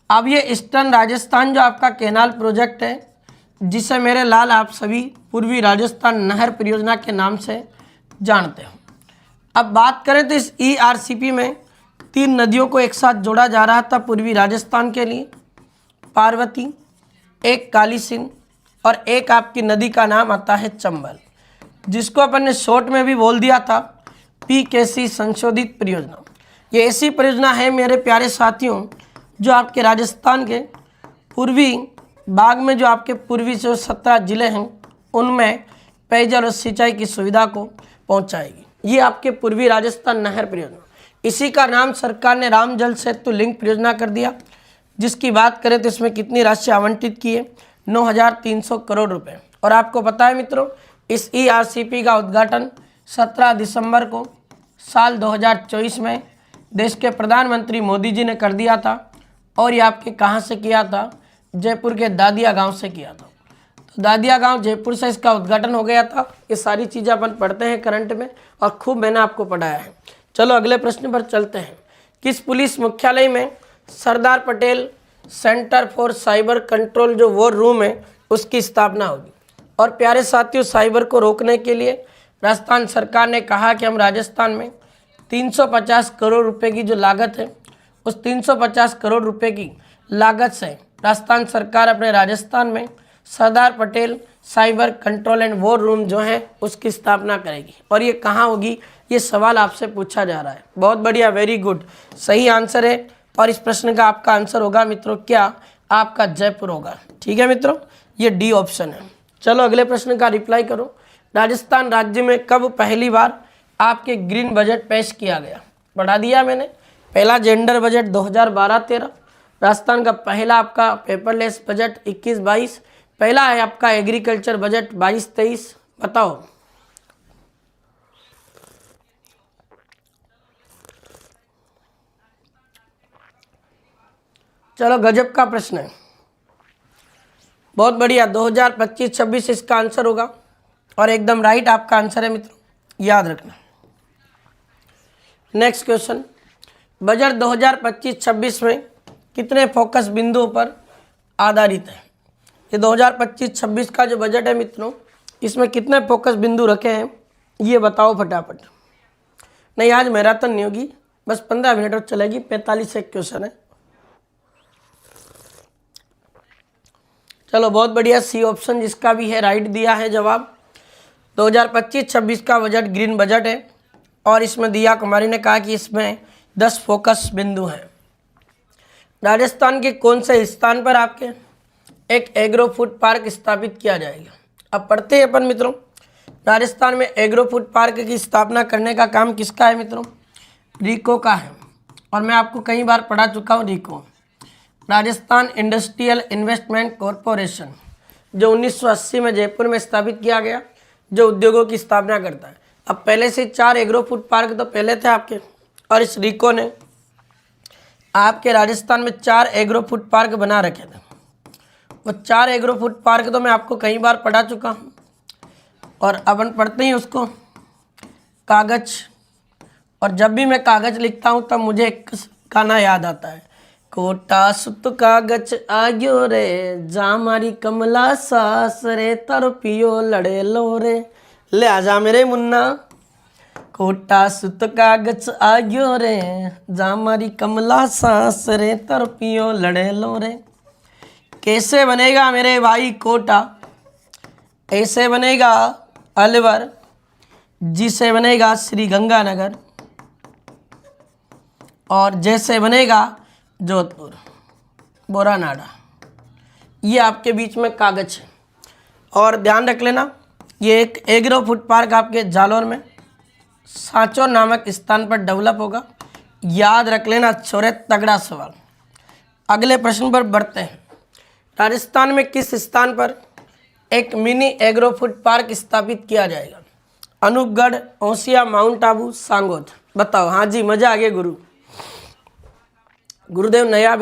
S1: अब ये ईस्टर्न राजस्थान जो आपका कैनाल प्रोजेक्ट है, जिसे मेरे लाल आप सभी पूर्वी राजस्थान नहर परियोजना के नाम से जानते हो। अब बात करें तो इस ERCP में 3 नदियों को एक साथ जोड़ा जा रहा था पूर्वी राजस्थान के लिए, पार्वती, एक काली सिंध और एक आपकी नदी का नाम आता है चंबल, जिसको अपन ने शॉर्ट में भी बोल दिया था PKC संशोधित परियोजना। ये ऐसी परियोजना है मेरे प्यारे साथियों, जो आपके राजस्थान के पूर्वी भाग में जो आपके पूर्वी जो 17 जिले हैं उनमें पेयजल और सिंचाई की सुविधा को पहुंचाएगी। ये आपके पूर्वी राजस्थान नहर परियोजना, इसी का नाम सरकार ने राम जल सेतु लिंक परियोजना कर दिया, जिसकी बात करें तो इसमें कितनी राशि आवंटित की है, 9,300 करोड़ रुपए। और आपको पता है मित्रों, इस ERCP का उद्घाटन 17 दिसंबर को साल 2024 में देश के प्रधानमंत्री मोदी जी ने कर दिया था। और ये आपके कहाँ से किया था, जयपुर के दादिया गांव से किया था। तो दादिया गांव जयपुर से इसका उद्घाटन हो गया था। ये सारी चीज़ें अपन पढ़ते हैं करंट में और खूब मैंने आपको पढ़ाया है। चलो अगले प्रश्न पर चलते हैं। किस पुलिस मुख्यालय में Sardar Patel centre for cyber control जो वॉर रूम है उसकी स्थापना होगी। और प्यारे साथियों, साइबर को रोकने के लिए राजस्थान सरकार ने कहा कि हम राजस्थान में 350 करोड़ रुपए की जो लागत है, उस 350 करोड़ रुपए की लागत से राजस्थान सरकार अपने राजस्थान में Sardar Patel cyber control and war room जो है उसकी स्थापना करेगी। और ये कहाँ होगी, ये सवाल आपसे पूछा जा रहा है। बहुत बढ़िया, वेरी गुड, सही आंसर है। और इस प्रश्न का आपका आंसर होगा मित्रों क्या, आपका जयपुर होगा। ठीक है मित्रों, ये डी ऑप्शन है। चलो अगले प्रश्न का रिप्लाई करो। राजस्थान राज्य में कब पहली बार आपके ग्रीन बजट पेश किया गया। बढ़ा दिया मैंने। पहला जेंडर बजट 2012-13, राजस्थान का पहला आपका पेपरलेस बजट 21-22, पहला है आपका एग्रीकल्चर बजट 22-23। बताओ चलो, गजब का प्रश्न है, बहुत बढ़िया। 2025-26 इसका आंसर होगा और एकदम राइट आपका आंसर है मित्रों, याद रखना। नेक्स्ट क्वेश्चन, बजट 2025-26 में कितने फोकस बिंदुओं पर आधारित है। ये 2025-26 का जो बजट है मित्रों, इसमें कितने फोकस बिंदु रखे हैं ये बताओ फटाफट। नहीं, आज मैराथन नहीं होगी, बस 15 मिनट और चलेगी, 45 एक क्वेश्चन है। चलो बहुत बढ़िया, सी ऑप्शन जिसका भी है राइट दिया है जवाब। 2025-26 का बजट ग्रीन बजट है और इसमें दिया कुमारी ने कहा कि इसमें 10 फोकस बिंदु हैं। राजस्थान के कौन से स्थान पर आपके एक एग्रो फूड पार्क स्थापित किया जाएगा। अब पढ़ते हैं अपन मित्रों, राजस्थान में एग्रो फूड पार्क की स्थापना करने का काम किसका है मित्रों, रीको का है। और मैं आपको कई बार पढ़ा चुका हूँ RIICO, Rajasthan industrial investment corporation, जो 1980 में जयपुर में स्थापित किया गया, जो उद्योगों की स्थापना करता है। अब पहले से 4 एग्रो फूड पार्क तो पहले थे आपके, और इस रीको ने आपके राजस्थान में 4 एग्रो फूड पार्क बना रखे थे। वो 4 एग्रो फूड पार्क तो मैं आपको कई बार पढ़ा चुका हूँ। और अपन पढ़ते ही उसको कागज, और जब भी मैं कागज लिखता हूँ तब मुझे एक गाना याद आता है, कोटा सुत कागज आग्यो रे, जा मारी कमला सास रे, तर पियो लड़े लो रे। ले आजा मेरे मुन्ना, कोटा सुत कागज आग्यो रे, जा मारी कमला सास रे, तर पियो लड़े लो रे। कैसे बनेगा मेरे भाई कोटा, ऐसे बनेगा अलवर, जिसे बनेगा श्री गंगानगर, और जैसे बनेगा जोधपुर, बोरानाडा। ये आपके बीच में कागज है। और ध्यान रख लेना, ये एक एग्रो फूड पार्क आपके जालौर में सांचौर नामक स्थान पर डेवलप होगा। याद रख लेना छोरे, तगड़ा सवाल। अगले प्रश्न पर बढ़ते हैं। राजस्थान में किस स्थान पर एक मिनी एग्रो फूड पार्क स्थापित किया जाएगा? अनूपगढ़, ओसिया, माउंट आबू, सांगोद। बताओ। हाँ जी, मजा आ गया गुरु। गुरुदेव नया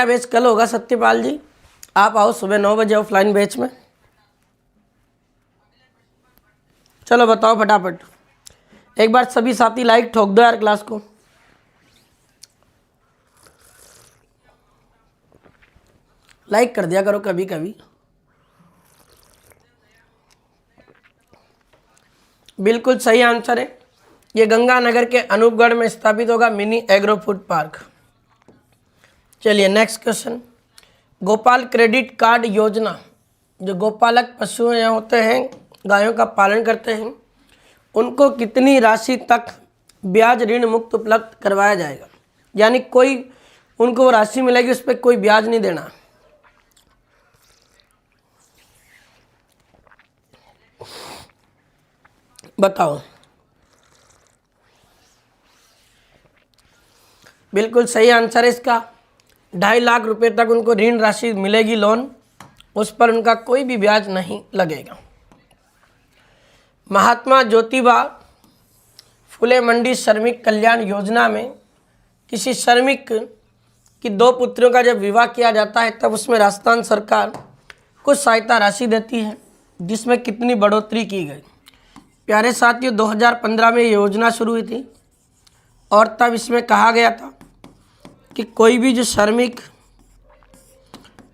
S1: बैच कल होगा सत्यपाल जी, आप आओ सुबह 9 बजे ऑफलाइन बैच में। चलो बताओ फटाफट, एक बार सभी साथी लाइक ठोक दो यार क्लास को। लाइक कर दिया करो कभी कभी। बिल्कुल सही आंसर है, ये गंगानगर के अनूपगढ़ में स्थापित होगा मिनी एग्रो फूड पार्क। चलिए next question. Gopal credit card योजना, जो गोपालक पशु होते हैं, गायों का पालन करते हैं, उनको कितनी राशि तक ब्याज ऋण मुक्त उपलब्ध करवाया जाएगा? यानी कोई उनको वो राशि मिलेगी, उस पर कोई ब्याज नहीं देना। बताओ। बिल्कुल सही आंसर है इसका, 2.5 लाख रुपए तक उनको ऋण राशि मिलेगी, लोन, उस पर उनका कोई भी ब्याज नहीं लगेगा। महात्मा ज्योतिबा फुले मंडी श्रमिक कल्याण योजना में किसी श्रमिक की 2 पुत्रियों का जब विवाह किया जाता है तब उसमें राजस्थान सरकार कुछ सहायता राशि देती है, जिसमें कितनी बढ़ोतरी की गई? प्यारे साथियों, 2015 में ये योजना शुरू हुई थी और तब इसमें कहा गया था कि कोई भी जो श्रमिक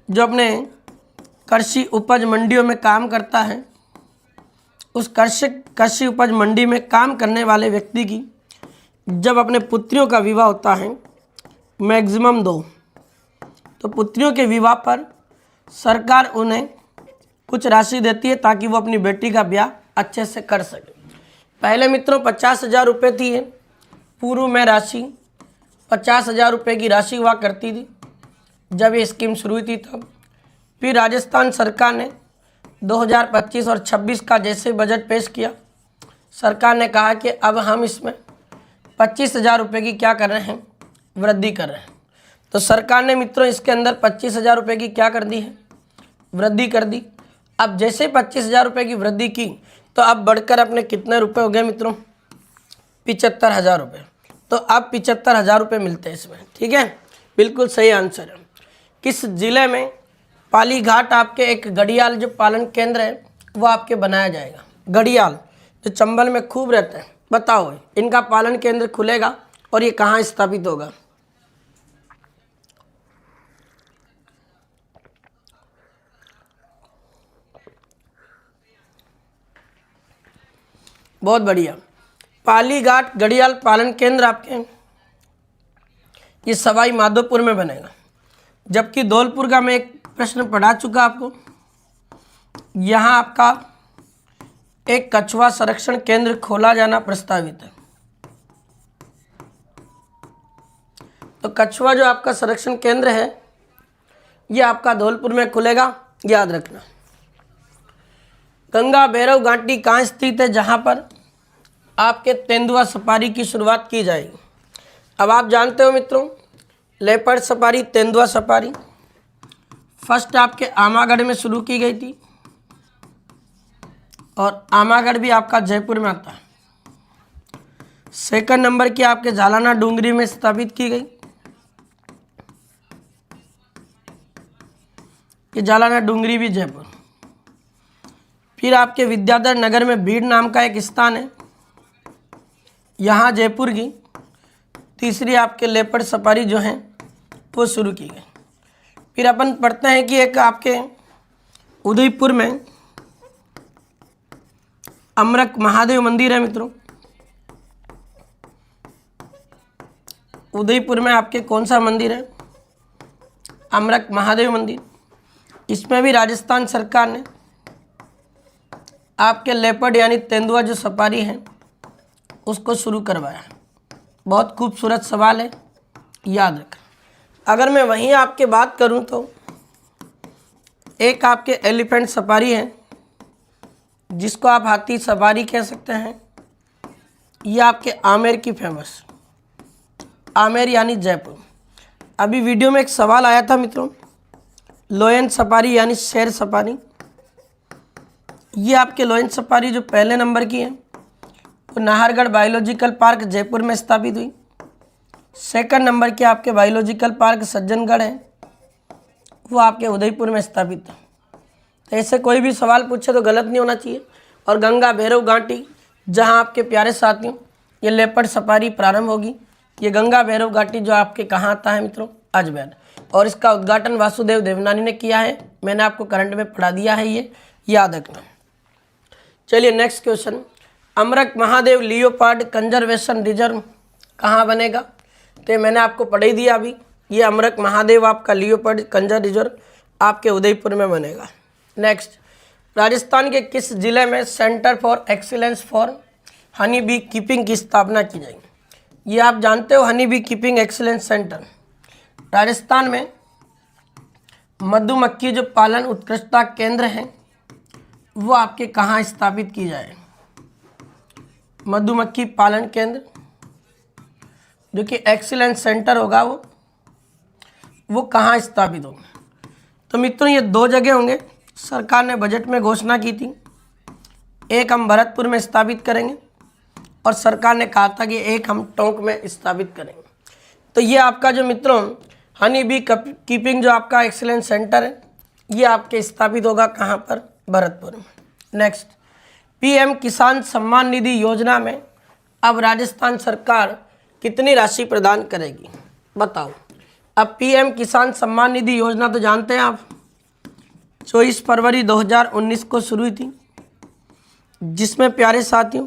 S1: जो अपने कृषि उपज मंडियों में काम करता है, उस कृषि उपज मंडी में काम करने वाले व्यक्ति की जब अपने पुत्रियों का विवाह होता है, मैक्सिमम 2, तो पुत्रियों के विवाह पर सरकार उन्हें कुछ राशि देती है ताकि वो अपनी बेटी का ब्याह अच्छे से कर सके। पहले मित्रों 50,000 रुपये थी ये पूर्व में राशि, 50,000 रुपये की राशि हुआ करती थी जब ये स्कीम शुरू हुई थी तब। फिर राजस्थान सरकार ने 2025 और 26 का जैसे बजट पेश किया, सरकार ने कहा कि अब हम इसमें 25,000 रुपये की क्या कर रहे हैं, वृद्धि कर रहे हैं। तो सरकार ने मित्रों इसके अंदर 25,000 रुपये की क्या कर दी है, वृद्धि कर दी। अब जैसे 25,000 रुपये की वृद्धि की तो अब बढ़कर अपने कितने रुपए हो गए मित्रों, 75,000 रुपये। तो अब 75,000 रुपये मिलते हैं इसमें, ठीक है। बिल्कुल सही आंसर है। किस जिले में पाली घाट आपके एक घड़ियाल जो पालन केंद्र है वो आपके बनाया जाएगा? घड़ियाल जो चंबल में खूब रहते हैं, बताओ इनका पालन केंद्र खुलेगा और ये कहाँ स्थापित होगा? बहुत बढ़िया। पाली घाट घड़ियाल पालन केंद्र आपके ये सवाई माधोपुर में बनेगा, जबकि धौलपुर का मैं एक प्रश्न पढ़ा चुका आपको। यहाँ आपका एक कछुआ संरक्षण केंद्र खोला जाना प्रस्तावित है। तो कछुआ जो आपका संरक्षण केंद्र है ये आपका धौलपुर में खुलेगा, याद रखना। गंगा भैरव घाटी कहाँ स्थित है जहाँ पर आपके तेंदुआ सफारी की शुरुआत की जाएगी? अब आप जानते हो मित्रों, लेपर्ड सफारी, तेंदुआ सफारी फर्स्ट आपके आमागढ़ में शुरू की गई थी और आमागढ़ भी आपका जयपुर में आता है। सेकंड नंबर की आपके झालाना डूंगरी में स्थापित की गई, ये झालाना डूंगरी भी जयपुर। फिर आपके विद्याधर नगर में भीड़ नाम का एक स्थान है, यहाँ जयपुर की तीसरी आपके लेपर्ड सफारी जो है वो शुरू की गई। फिर अपन पढ़ते हैं कि एक आपके उदयपुर में अमरक महादेव मंदिर है मित्रों। उदयपुर में आपके कौन सा मंदिर है? अमरक महादेव मंदिर। इसमें भी राजस्थान सरकार ने आपके लेपर्ड यानी तेंदुआ जो सफारी है उसको शुरू करवाया है। बहुत खूबसूरत सवाल है, याद रखें। अगर मैं वहीं आपके बात करूं तो एक आपके एलिफेंट सफारी है जिसको आप हाथी सफारी कह सकते हैं। ये आपके आमेर की फेमस, आमेर यानी जयपुर। अभी वीडियो में एक सवाल आया था मित्रों, लोयन सफारी यानी शेर सफारी। ये आपके लोयन सफारी जो पहले नंबर की है वो नाहरगढ़ बायोलॉजिकल पार्क जयपुर में स्थापित हुई। सेकंड नंबर के आपके बायोलॉजिकल पार्क सज्जनगढ़ है, वो आपके उदयपुर में स्थापित है। तो ऐसे कोई भी सवाल पूछे तो गलत नहीं होना चाहिए। और गंगा भैरव घाटी, जहां आपके प्यारे साथियों ये लेपर्ड सफारी प्रारंभ होगी। ये गंगा भैरव घाटी जो आपके कहाँ आता है मित्रों, अजमेर। और इसका उद्घाटन वासुदेव देवनानी ने किया है। मैंने आपको करंट में पढ़ा दिया है, ये याद रखना। चलिए next question, Amrakh Mahadev leopard conservation reserve कहाँ बनेगा? तो मैंने आपको पढ़ ही दिया अभी। ये अमरक महादेव आपका लियोपार्ड कंजर रिजर्व आपके उदयपुर में बनेगा। नेक्स्ट, राजस्थान के किस जिले में centre for excellence for honey bee keeping की स्थापना की जाएगी? ये आप जानते हो, honey bee keeping excellence centre Rajasthan में मधुमक्खी जो पालन उत्कृष्टता केंद्र है वो आपके कहाँ स्थापित की जाए? मधुमक्खी पालन केंद्र जो कि एक्सीलेंस सेंटर होगा वो कहाँ स्थापित होगा? तो मित्रों ये दो जगह होंगे, सरकार ने बजट में घोषणा की थी। एक हम भरतपुर में स्थापित करेंगे और सरकार ने कहा था कि एक हम टोंक में स्थापित करेंगे। तो ये आपका जो मित्रों हनी बी कीपिंग जो आपका एक्सीलेंस सेंटर है ये आपके स्थापित होगा कहाँ पर? भरतपुर में। नेक्स्ट, पीएम किसान सम्मान निधि योजना में अब राजस्थान सरकार कितनी राशि प्रदान करेगी? बताओ। अब पीएम किसान सम्मान निधि योजना तो जानते हैं आप, 24 फरवरी 2019 को शुरू हुई थी, जिसमें प्यारे साथियों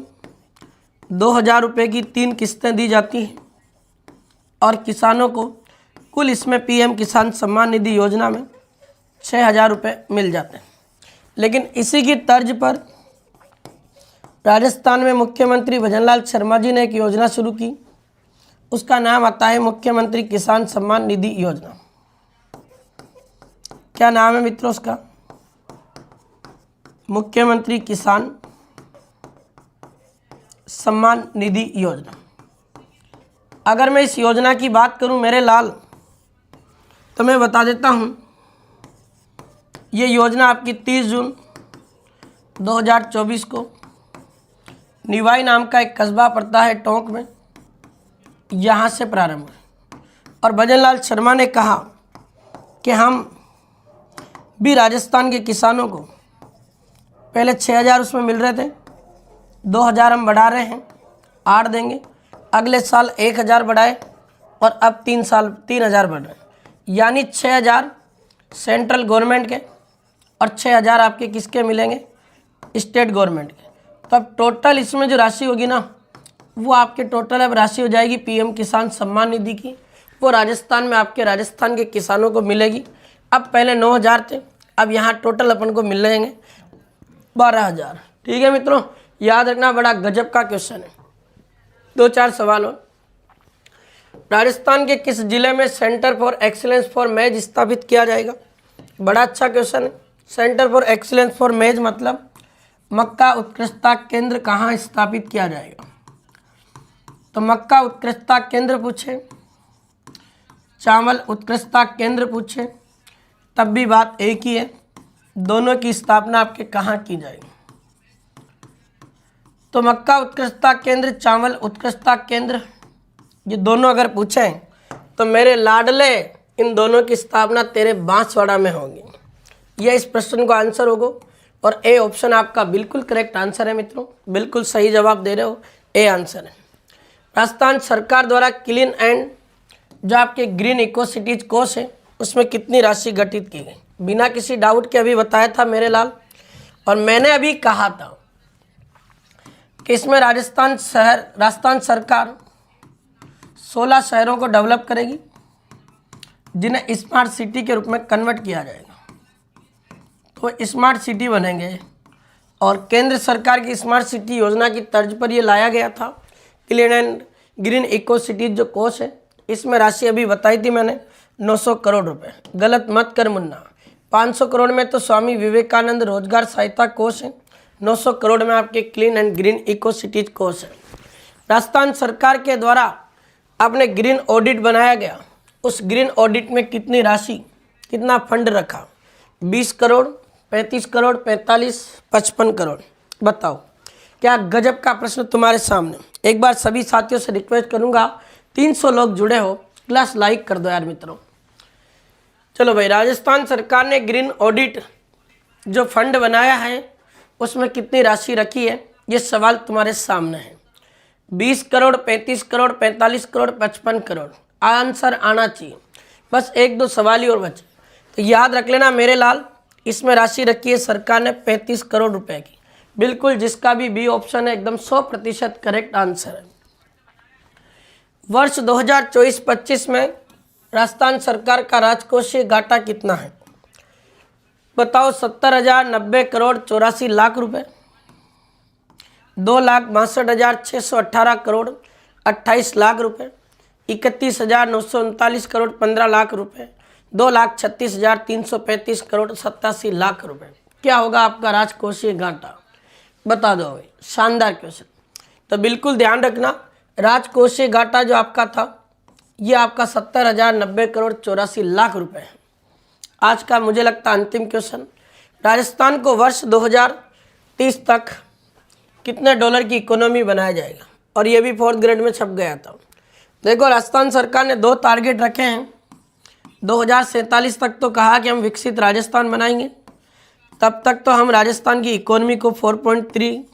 S1: 2000 रुपये की 3 किस्तें दी जाती हैं और किसानों को कुल इसमें पीएम किसान सम्मान निधि योजना में 6000 रुपये मिल जाते हैं। लेकिन इसी की तर्ज पर राजस्थान में मुख्यमंत्री भजनलाल शर्मा जी ने एक योजना शुरू की, उसका नाम आता है मुख्यमंत्री किसान सम्मान निधि योजना। क्या नाम है मित्रों उसका? मुख्यमंत्री किसान सम्मान निधि योजना। अगर मैं इस योजना की बात करूं मेरे लाल, तो मैं बता देता हूं, ये योजना आपकी 30 जून 2024 को निवाई नाम का एक कस्बा पड़ता है टोंक में, यहाँ से प्रारंभ हुई। और भजनलाल शर्मा ने कहा कि हम भी राजस्थान के किसानों को पहले 6000 उसमें मिल रहे थे, 2000 हम बढ़ा रहे हैं, 8 देंगे, अगले साल 1000 बढ़ाए और अब 3 साल 3000 बढ़ रहे हैं। यानी 6000 सेंट्रल गवर्नमेंट के और 6000 आपके किसके मिलेंगे? स्टेट गवर्नमेंट के। तो अब टोटल इसमें जो राशि होगी ना वो आपके टोटल अब राशि हो जाएगी पीएम किसान सम्मान निधि की, वो राजस्थान में आपके राजस्थान के किसानों को मिलेगी। अब पहले 9000 थे, अब यहाँ टोटल अपन को मिल जाएंगे 12000। ठीक है मित्रों, याद रखना, बड़ा गजब का क्वेश्चन है। 2-4 सवाल और, राजस्थान के किस जिले में सेंटर फॉर एक्सीलेंस फॉर मेज स्थापित किया जाएगा? बड़ा अच्छा क्वेश्चन है। सेंटर फॉर एक्सीलेंस फॉर मेज मतलब मक्का उत्कृष्टता केंद्र कहाँ स्थापित किया जाएगा? तो मक्का उत्कृष्टता केंद्र पूछे, चावल उत्कृष्टता केंद्र पूछे, तब भी बात एक ही है, दोनों की स्थापना आपके कहाँ की जाएगी? तो मक्का उत्कृष्टता केंद्र, चावल उत्कृष्टता केंद्र, ये दोनों अगर पूछें तो मेरे लाडले इन दोनों की स्थापना तेरे बांसवाड़ा में होगी। यह इस प्रश्न का आंसर होगा और ए ऑप्शन आपका बिल्कुल करेक्ट आंसर है मित्रों, बिल्कुल सही जवाब दे रहे हो, ए आंसर है। राजस्थान सरकार द्वारा क्लीन एंड जो आपके ग्रीन इको सिटीज कोष है उसमें कितनी राशि गठित की गई? बिना किसी डाउट के अभी बताया था मेरे लाल, और मैंने अभी कहा था कि इसमें राजस्थान सरकार 16 शहरों को डेवलप करेगी जिन्हें स्मार्ट सिटी के रूप में कन्वर्ट किया जाएगा। तो स्मार्ट सिटी बनेंगे। और केंद्र सरकार की स्मार्ट सिटी योजना की तर्ज पर ये लाया गया था। Clean and green eco cities जो कोष है, इसमें राशि अभी बताई थी मैंने 900 करोड़ रुपए। गलत मत कर मुन्ना, 500 करोड़ में तो स्वामी विवेकानंद रोजगार सहायता कोष है, 900 करोड़ में आपके clean and green eco cities कोष है। राजस्थान सरकार के द्वारा आपने ग्रीन ऑडिट बनाया गया, उस ग्रीन ऑडिट में कितनी राशि, कितना फंड रखा? 20 करोड़, 35 करोड़, 45, 55 करोड़। बताओ, क्या गजब का प्रश्न तुम्हारे सामने। एक बार सभी साथियों से रिक्वेस्ट करूंगा, 300 लोग जुड़े हो, क्लास लाइक कर दो यार मित्रों। चलो भाई, राजस्थान सरकार ने ग्रीन ऑडिट जो फंड बनाया है उसमें कितनी राशि रखी है, ये सवाल तुम्हारे सामने है। 20 करोड़, 35 करोड़, 45 करोड़, 55 करोड़। आंसर आना चाहिए। बस एक दो सवाल ही और बचे, तो याद रख लेना मेरे लाल, इसमें राशि रखी है सरकार ने 35 करोड़ रुपए की। बिल्कुल, जिसका भी बी ऑप्शन है एकदम 100% करेक्ट आंसर है। वर्ष 2024-25 में राजस्थान सरकार का राजकोषीय घाटा कितना है? बताओ। 70,000, 90 करोड़, 84 लाख रुपए, 2,62,618 करोड़, 28 लाख रुपए, 31,939 करोड़, 15 लाख रुपए, 2,36,335 करोड़, 87 लाख रुपए। क्या होगा आपका राजकोषीय घाटा? बता दो भाई, शानदार क्वेश्चन। तो बिल्कुल ध्यान रखना, राजकोषीय घाटा जो आपका था ये आपका 70,000, 90 करोड़, 84 लाख रुपए है। आज का मुझे लगता है अंतिम क्वेश्चन। राजस्थान को वर्ष 2030 तक कितने डॉलर की इकोनॉमी बनाया जाएगा? और ये भी 4th ग्रेड में छप गया था। देखो, राजस्थान सरकार ने 2 टारगेट रखे हैं। 2047 तक तो कहा कि हम विकसित राजस्थान बनाएंगे, तब तक तो हम राजस्थान की इकोनॉमी को 4.3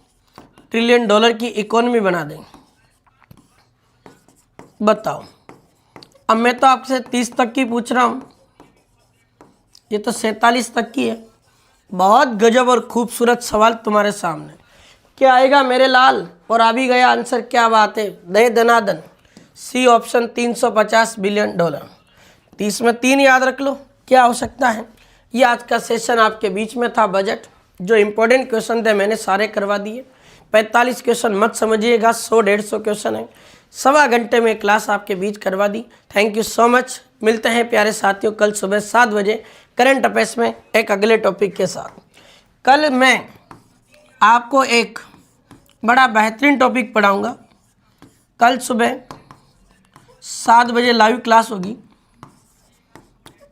S1: ट्रिलियन डॉलर की इकोनॉमी बना देंगे। बताओ, अब मैं तो आपसे 30 तक की पूछ रहा हूँ, ये तो 47 तक की है। बहुत गजब और खूबसूरत सवाल तुम्हारे सामने। क्या आएगा मेरे लाल? और आ भी गया आंसर, क्या बात है, दे दनादन। C option, 350 billion dollar. 30 में 3 याद रख लो, क्या हो सकता है। ये आज का सेशन आपके बीच में था बजट। जो इंपॉर्टेंट क्वेश्चन थे मैंने सारे करवा दिए। 45 क्वेश्चन मत समझिएगा, 100-150 क्वेश्चन है। 1.25 घंटे में क्लास आपके बीच करवा दी। Thank you so much. मिलते हैं प्यारे साथियों कल सुबह 7 बजे करंट अफेयर्स में एक अगले टॉपिक के साथ। कल मैं आपको एक बड़ा बेहतरीन टॉपिक पढ़ाऊंगा। कल सुबह 7 बजे लाइव क्लास होगी,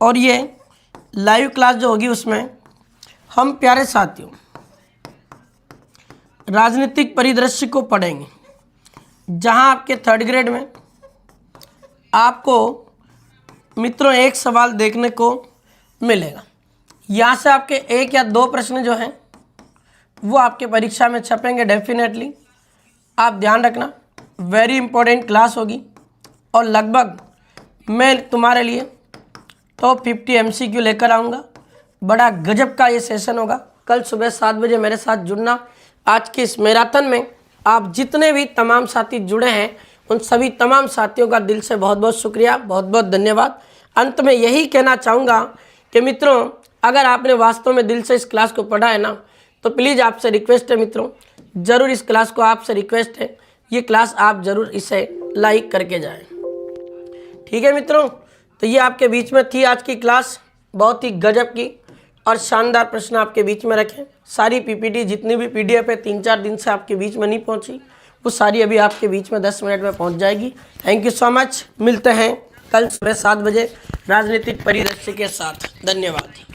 S1: और ये लाइव क्लास जो होगी उसमें हम प्यारे साथियों राजनीतिक परिदृश्य को पढ़ेंगे, जहां आपके 3rd ग्रेड में आपको मित्रों एक सवाल देखने को मिलेगा। यहाँ से आपके 1 या 2 प्रश्न जो हैं वो आपके परीक्षा में छपेंगे डेफिनेटली। आप ध्यान रखना, वेरी इंपॉर्टेंट क्लास होगी, और लगभग मैं तुम्हारे लिए टॉप 50 MCQ लेकर आऊँगा। बड़ा गजब का ये सेशन होगा। कल सुबह 7 बजे मेरे साथ जुड़ना। आज के इस मैराथन में आप जितने भी तमाम साथी जुड़े हैं, उन सभी तमाम साथियों का दिल से बहुत बहुत शुक्रिया, बहुत बहुत धन्यवाद। अंत में यही कहना चाहूँगा कि मित्रों, अगर आपने वास्तव में दिल से इस क्लास को पढ़ा है ना, तो प्लीज़ आपसे रिक्वेस्ट है मित्रों, ज़रूर इस क्लास को आपसे रिक्वेस्ट है, ये क्लास आप ज़रूर इसे लाइक करके जाएं। ठीक है मित्रों, तो ये आपके बीच में थी आज की क्लास। बहुत ही गजब की और शानदार प्रश्न आपके बीच में रखें। सारी PPT जितनी भी PDF है 3-4 दिन से आपके बीच में नहीं पहुंची, वो सारी अभी आपके बीच में 10 मिनट में पहुंच जाएगी। Thank you so much. मिलते हैं कल सुबह 7 बजे राजनीतिक परिदृश्य के साथ। धन्यवाद।